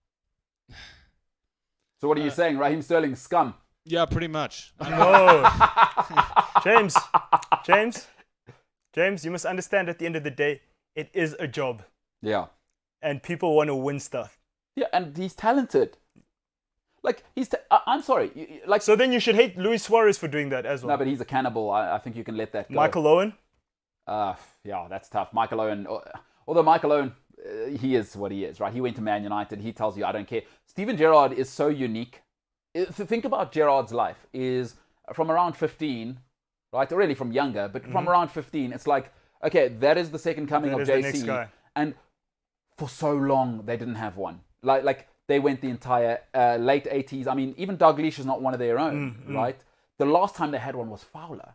So what are you saying? Raheem Sterling scum? Yeah, pretty much. No. James, you must understand at the end of the day, it is a job. Yeah. And people want to win stuff. Yeah, and he's talented. Like, I'm sorry. So then you should hate Luis Suarez for doing that as well. No, but he's a cannibal. I think you can let that go. Michael Owen? Yeah, that's tough. Michael Owen. Although Michael Owen, he is what he is, right? He went to Man United. He tells you, I don't care. Steven Gerrard is so unique. Think about Gerrard's life. Is from around 15, right? Really from younger, but from around 15, it's like, okay, that is the second coming of JC. And for so long, they didn't have one. Like they went the entire late 80s. I mean, even Dalglish is not one of their own, right? The last time they had one was Fowler.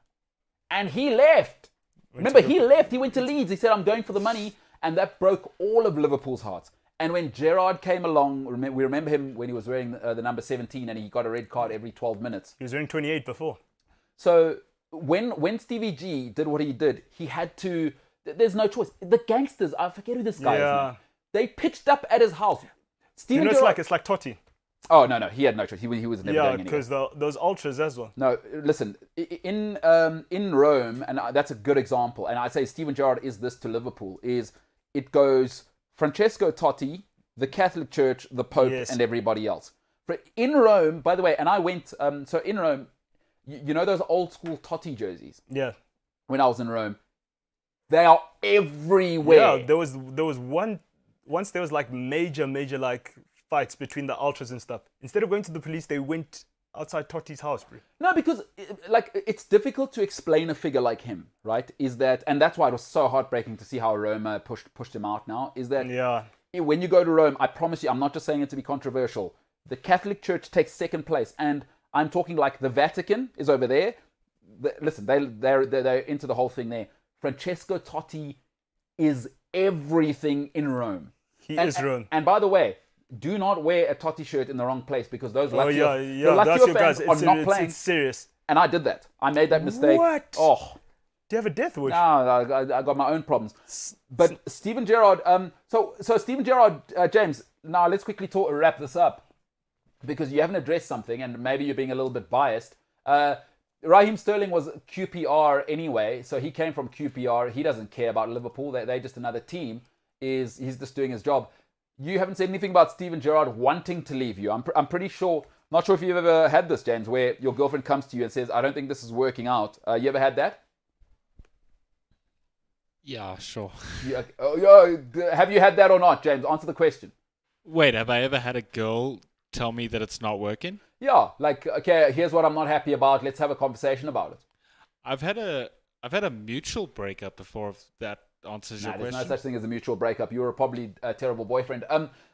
And he left. Remember, he left. He went to Leeds. He said, I'm going for the money. And that broke all of Liverpool's hearts. And when Gerrard came along, we remember him when he was wearing the number 17 and he got a red card every 12 minutes. He was wearing 28 before. So when Stevie G did what he did, he had to... There's no choice. The gangsters, I forget who this guy is now. They pitched up at his house. It's like Totti. Oh no, he had no choice. He was never Yeah, going anywhere. because those ultras as well. No, listen. In Rome, and that's a good example. And I say Steven Gerrard is this to Liverpool. Is it goes Francesco Totti, the Catholic Church, the Pope, Yes. and everybody else. In Rome, by the way, and I went. So in Rome, you know those old school Totti jerseys. Yeah. When I was in Rome, they are everywhere. Yeah, there was once there was like major like fights between the ultras and stuff. Instead of going to the police, they went outside Totti's house, bro. No, because like it's difficult to explain a figure like him, right? Is that, and that's why it was so heartbreaking to see how Roma pushed him out. Now is that when you go to Rome, I promise you, I'm not just saying it to be controversial. The Catholic Church takes second place, and I'm talking like the Vatican is over there. Listen, they're into the whole thing there. Francesco Totti is everything in Rome. He is Rome. And by the way, do not wear a Totti shirt in the wrong place because those Lazio, the that's Lazio your fans guys. are not playing. It's serious. And I did that. I made that mistake. What? Oh. Do you have a death wish? No, I got my own problems. But Steven Gerrard, so Steven Gerrard, James, now let's quickly wrap this up because you haven't addressed something and maybe you're being a little bit biased. Raheem Sterling was QPR anyway, so he came from QPR. He doesn't care about Liverpool. They're just another team. He's just doing his job. You haven't said anything about Steven Gerrard wanting to leave you. I'm pretty sure, not sure if you've ever had this, James, where your girlfriend comes to you and says, I don't think this is working out. You ever had that? Yeah, sure. Have you had that or not, James? Answer the question. Wait, have I ever had a girl tell me that it's not working? Yeah, like, okay, here's what I'm not happy about. Let's have a conversation about it. I've had a mutual breakup before, if that answers your question. There's no such thing as a mutual breakup. You were probably a terrible boyfriend.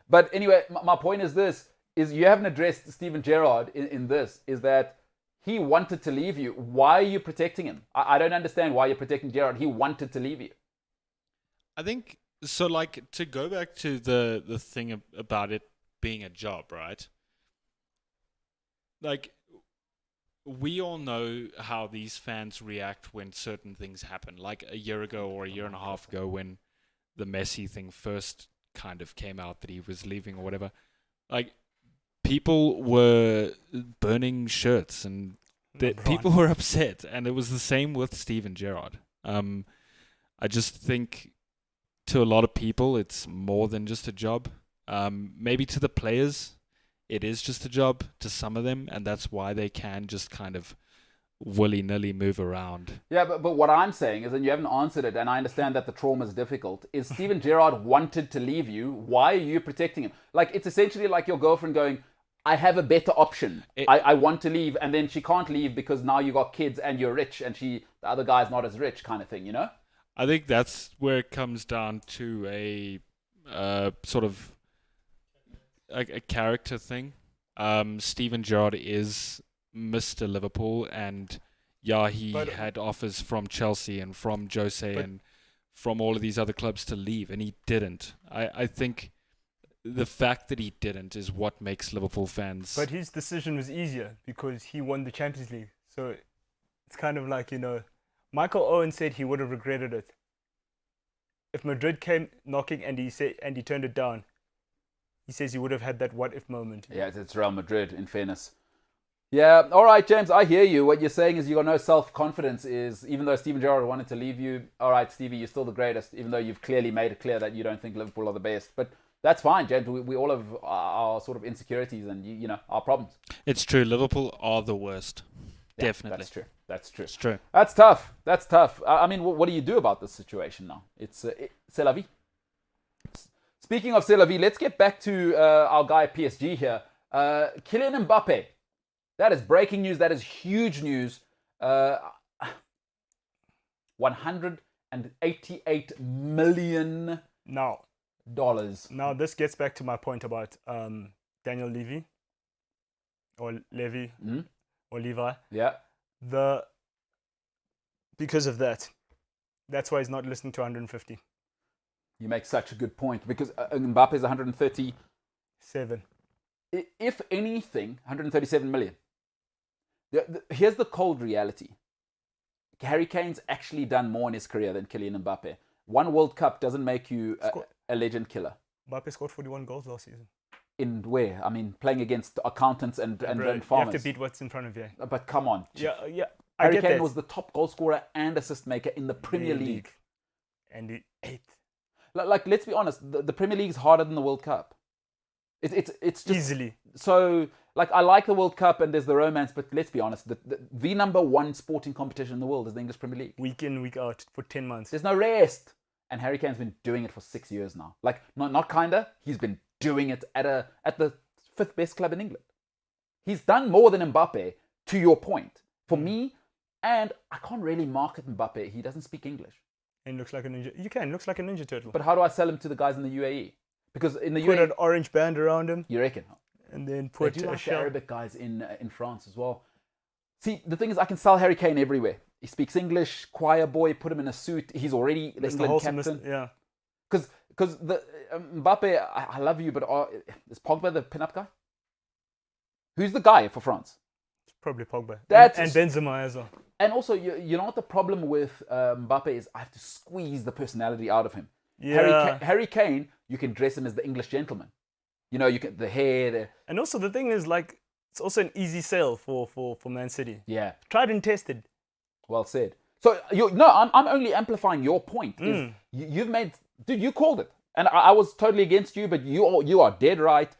But anyway, my point is this, is you haven't addressed Steven Gerrard in this, is that he wanted to leave you. Why are you protecting him? I don't understand why you're protecting Gerrard. He wanted to leave you. I think, so like, to go back to the thing about it being a job, right? Like, we all know how these fans react when certain things happen. Like a year ago or a year and a half ago when the Messi thing first kind of came out that he was leaving or whatever. Like, people were burning shirts and people were upset. And it was the same with Steven Gerrard. I just think to a lot of people, it's more than just a job. Maybe to the players, it is just a job to some of them, and that's why they can just kind of willy-nilly move around. Yeah, but what I'm saying is, and you haven't answered it, and I understand that the trauma is difficult, is Steven Gerrard wanted to leave you. Why are you protecting him? Like, it's essentially like your girlfriend going, I have a better option. I want to leave, and then she can't leave because now you got kids and you're rich, and the other guy's not as rich kind of thing, you know? I think that's where it comes down to a sort of a character thing. Steven Gerrard is Mr. Liverpool, and he had offers from Chelsea and from Jose and from all of these other clubs to leave, and he didn't. I think the fact that he didn't is what makes Liverpool fans... But his decision was easier because he won the Champions League. So it's kind of like, Michael Owen said he would have regretted it. If Madrid came knocking and he turned it down, he says he would have had that what-if moment. Yeah, it's Real Madrid, in fairness. Yeah, all right, James, I hear you. What you're saying is you got no self-confidence, is even though Steven Gerrard wanted to leave you, all right, Stevie, you're still the greatest, even though you've clearly made it clear that you don't think Liverpool are the best. But that's fine, James. We all have our sort of insecurities and, our problems. It's true. Liverpool are the worst. Yeah, Definitely. That's true. It's true. That's tough. That's tough. I mean, what do you do about this situation now? It's c'est la vie. Speaking of c'est la vie, let's get back to our guy PSG here. Kylian Mbappe. That is breaking news. That is huge news. $188 million. Now, this gets back to my point about Daniel Levy. Or Levy. Mm-hmm. Or Levi. Yeah. Because of that. That's why he's not listening to 150. You make such a good point because Mbappe is 137. If anything, 137 million. Here's the cold reality. Harry Kane's actually done more in his career than Kylian Mbappe. One World Cup doesn't make you a legend killer. Mbappe scored 41 goals last season. in where? I mean, playing against accountants and Bro, farmers. you have to beat what's in front of you. But come on. Yeah. I Harry get Kane that. was the top goal scorer and assist maker in the Premier League. And he ate. Like, let's be honest, the Premier League is harder than the World Cup. It's just Easily. so. Like, I like the World Cup and there's the romance, but let's be honest, the number one sporting competition in the world is the English Premier League. Week in, week out for 10 months. There's no rest. And Harry Kane's been doing it for 6 years now. Like, not kinda, he's been doing it at the 5th best club in England. He's done more than Mbappe, to your point. For me, and I can't really market Mbappe, he doesn't speak English. And looks like a ninja. You can, looks like a ninja turtle. But how do I sell him to the guys in the UAE? Because in the Put UAE... an orange band around him. You reckon? And then They put do a like the shell. Arabic guys in France as well. See, the thing is, I can sell Harry Kane everywhere. He speaks English, choir boy, put him in a suit. He's already the England captain. Yeah. Because the Mbappe, I love you, but is Pogba the pin-up guy? Who's the guy for France? It's probably Pogba. That's- And Benzema as well. And also, you know what the problem with Mbappe is? I have to squeeze the personality out of him. Yeah. Harry Kane, you can dress him as the English gentleman. You know, you can the hair. And also the thing is, like, it's also an easy sell for Man City. Yeah, Tried and tested. well said. So I'm only amplifying your point. Is you've made, dude, you called it, and I was totally against you, but you are dead right.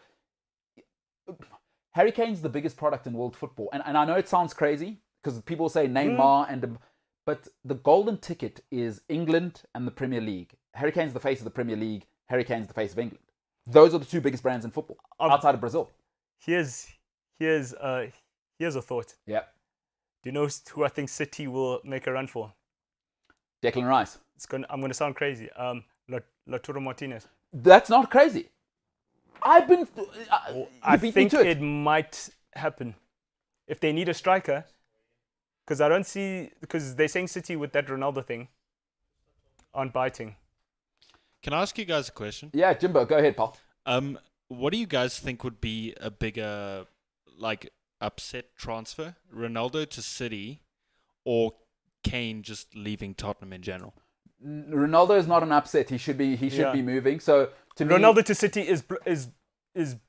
Harry Kane's the biggest product in world football, and I know it sounds crazy because people say Neymar but the golden ticket is England and the Premier League. Harry Kane's the face of the Premier League. Harry Kane's the face of England. Those are the two biggest brands in football outside of Brazil. Here's a thought. Yeah, Do you know who I think City will make a run for? Declan Rice. I'm gonna sound crazy. Lautaro Martinez. That's not crazy. I've been. I think it might happen if they need a striker. Because they're saying City with that Ronaldo thing aren't biting. Can I ask you guys a question? Yeah, Jimbo, go ahead, pal. What do you guys think would be a bigger, like, upset transfer? Ronaldo to City, or Kane just leaving Tottenham in general? Ronaldo is not an upset. He should be moving. So to me, Ronaldo to City is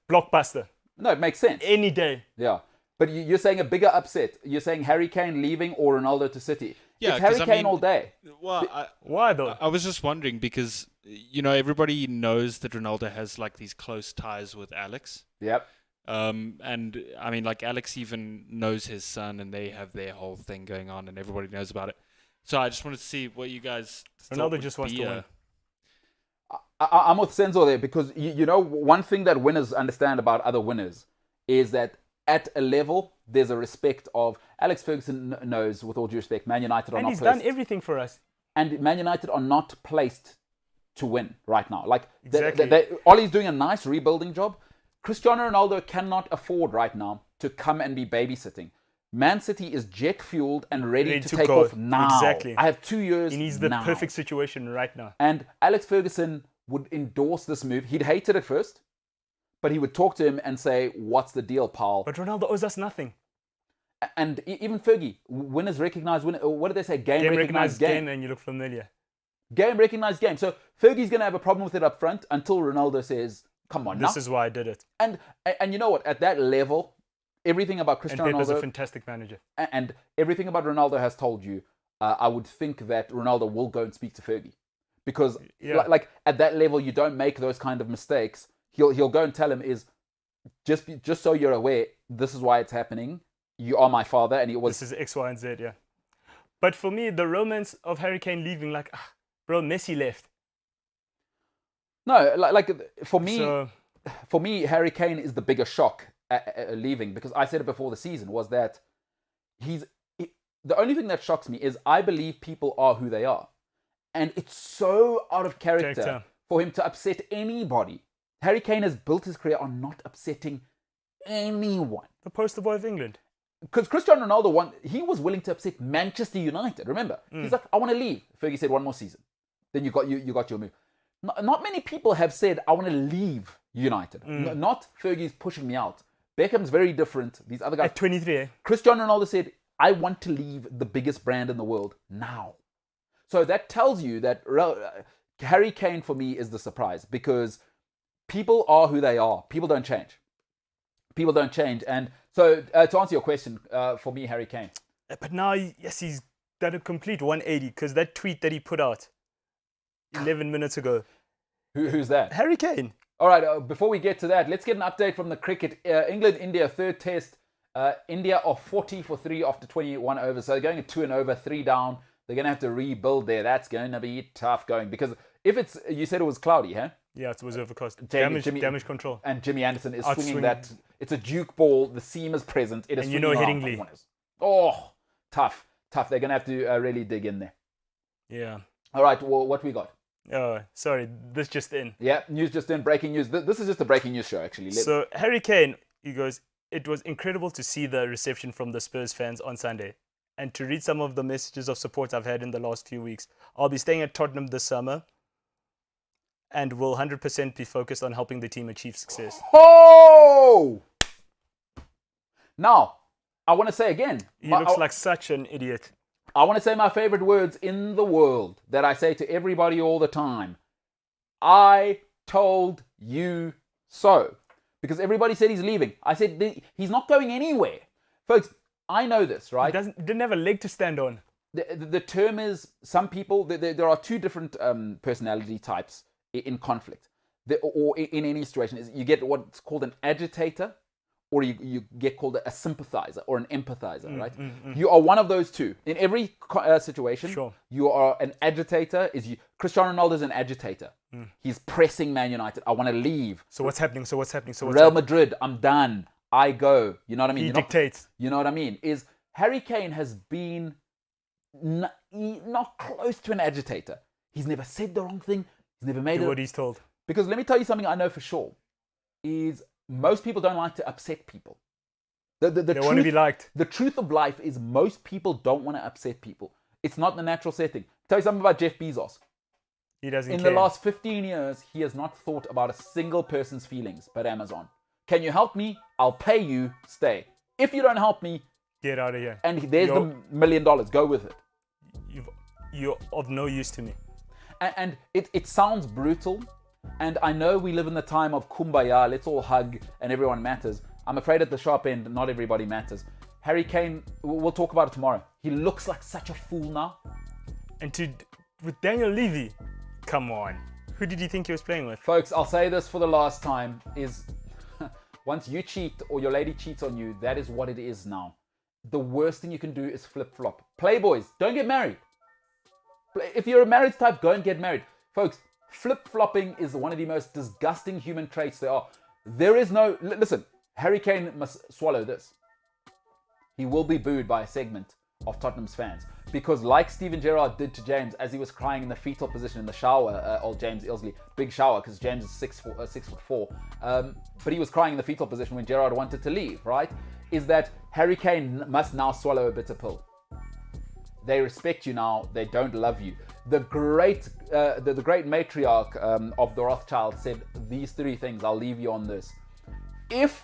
blockbuster no, it makes sense. any day. Yeah, but you're saying a bigger upset. You're saying Harry Kane leaving or Ronaldo to City. Yeah, it's Harry 'cause I Kane mean- all day. Well, Why though? I was just wondering because, everybody knows that Ronaldo has, like, these close ties with Alex. Yep. And, I mean, like, Alex even knows his son, and they have their whole thing going on, and everybody knows about it. So I just wanted to see what you guys thought Ronaldo would just wants be to win. I'm with Senzo there because one thing that winners understand about other winners is that at a level there's a respect of Alex Ferguson knows, with all due respect, Man United are And not he's placed, done everything for us. and Man United are not placed to win right now. Like Exactly. Ollie's doing a nice rebuilding job. Cristiano Ronaldo cannot afford right now to come and be babysitting. Man City is jet fueled and ready to take go. off now. Exactly. I have 2 years. He needs the now. perfect situation right now. And Alex Ferguson would endorse this move. He'd hate it at first, but he would talk to him and say, "What's the deal, pal?" But Ronaldo owes us nothing. And even Fergie, winners recognize winners. What did they say? Game Game recognized recognized game. game and you look familiar. Game recognized game. So Fergie's going to have a problem with it up front until Ronaldo says, "Come on, This now." is why I did it. And you know what? At that level, everything about And Cristiano Pep is a Ronaldo fantastic manager. and everything about Ronaldo has told you, I would think that Ronaldo will go and speak to Fergie, because Yeah. like at that level, you don't make those kind of mistakes. He'll go and tell him is just so you're aware, this is why it's happening. You are my father, and it was This is X, Y, and Z, yeah. But for me, the romance of Harry Kane leaving, like, bro, Messi left. no like for me. So, For me, Harry Kane is the bigger shock leaving, because I said it before the season, was that the only thing that shocks me is I believe people are who they are. And it's so out of character for him to upset anybody. Harry Kane has built his career on not upsetting anyone. the poster boy of England. Because Cristiano Ronaldo he was willing to upset Manchester United. Remember, he's like, "I want to leave." Fergie said, "One more season." Then you got your move. Not many people have said, "I want to leave United." Not Fergie's pushing me out. Beckham's very different. These other guys. At 23, eh? Cristiano Ronaldo said, "I want to leave the biggest brand in the world now." So that tells you that Harry Kane for me is the surprise, because people are who they are. People don't change. People don't change. And so to answer your question, for me, Harry Kane. But now, yes, he's done a complete 180 because that tweet that he put out 11 minutes ago. Who's that? Harry Kane. All right, before we get to that, let's get an update from the cricket. England-India, third test. India are 40 for 3 after 21 overs. So they're going at 2 and over, 3 down. They're going to have to rebuild there. That's going to be tough going. Because if it's, you said it was cloudy, huh? Yeah, it was overcast. Damage control. And Jimmy Anderson is swinging that. It's a juke ball. The seam is present. It is and you know Headingley. Oh, tough. They're going to have to really dig in there. Yeah. All right, well, what we got? Oh, sorry. This just in. Yeah, news just in. Breaking news. This is just a breaking news show, actually. So, Harry Kane, he goes, it was incredible to see the reception from the Spurs fans on Sunday and to read some of the messages of support I've had in the last few weeks. I'll be staying at Tottenham this summer and will 100% be focused on helping the team achieve success. Oh! Now, I want to say again. He looks like such an idiot. I want to say my favorite words in the world that I say to everybody all the time. I told you so. Because everybody said he's leaving. I said he's not going anywhere. Folks, I know this, right? He didn't have a leg to stand on. The term is, some people, there are two different personality types in conflict. Or in any situation. You get what's called an agitator, or you get called a sympathizer or an empathizer, right? You are one of those two. In every situation, sure. You are an agitator. Cristiano Ronaldo is an agitator. He's pressing Man United. I want to leave. So what's happening? Real Madrid, I'm done. I go. You know what I mean? He dictates. You know what I mean? Is Harry Kane has been not close to an agitator. He's never said the wrong thing. He's never made what he's told. Because let me tell you something I know for sure. Is most people don't like to upset people. They want to be liked. The truth of life is most people don't want to upset people. It's not the natural setting. Tell you something about Jeff Bezos. He doesn't In care. the last 15 years, he has not thought about a single person's feelings but Amazon. Can you help me? I'll pay you. Stay. If you don't help me, get out of here. And there's the $1 million. Go with it. You're of no use to me. And it sounds brutal. And I know we live in the time of kumbaya, let's all hug and everyone matters. I'm afraid at the sharp end, not everybody matters. Harry Kane, we'll talk about it tomorrow. He looks like such a fool now. And with Daniel Levy, come on. Who did you think he was playing with? Folks, I'll say this for the last time, is once you cheat or your lady cheats on you, that is what it is now. The worst thing you can do is flip-flop. Playboys, don't get married. If you're a marriage type, go and get married. Folks, flip-flopping is one of the most disgusting human traits there are. There is no... Listen, Harry Kane must swallow this. He will be booed by a segment of Tottenham's fans. Because like Steven Gerrard did to James as he was crying in the fetal position in the shower, old James Ilsley, big shower because James is 6'4". But he was crying in the fetal position when Gerrard wanted to leave, right? Is that Harry Kane must now swallow a bitter pill. They respect you now. They don't love you. The great matriarch of the Rothschilds said these 3 things. I'll leave you on this. If,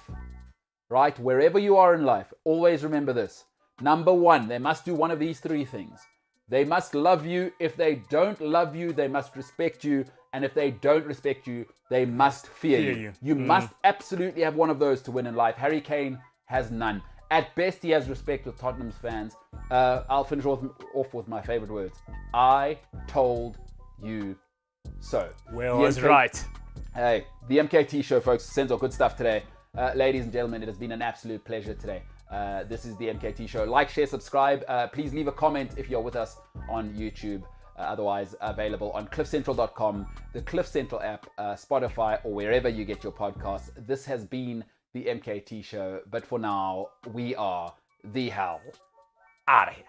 right, wherever you are in life, always remember this. Number 1, they must do one of these 3 things. They must love you. If they don't love you, they must respect you. And if they don't respect you, they must fear you. You must absolutely have one of those to win in life. Harry Kane has none. At best, he has respect with Tottenham's fans. I'll finish off with my favorite words. I told you so. Well, I was right. Hey, the MKT Show, folks, sends out good stuff today. Ladies and gentlemen, it has been an absolute pleasure today. This is the MKT Show. Like, share, subscribe. Please leave a comment if you're with us on YouTube. Otherwise, available on cliffcentral.com, the Cliff Central app, Spotify, or wherever you get your podcasts. This has been the MKT Show. But for now, we are the hell out of here.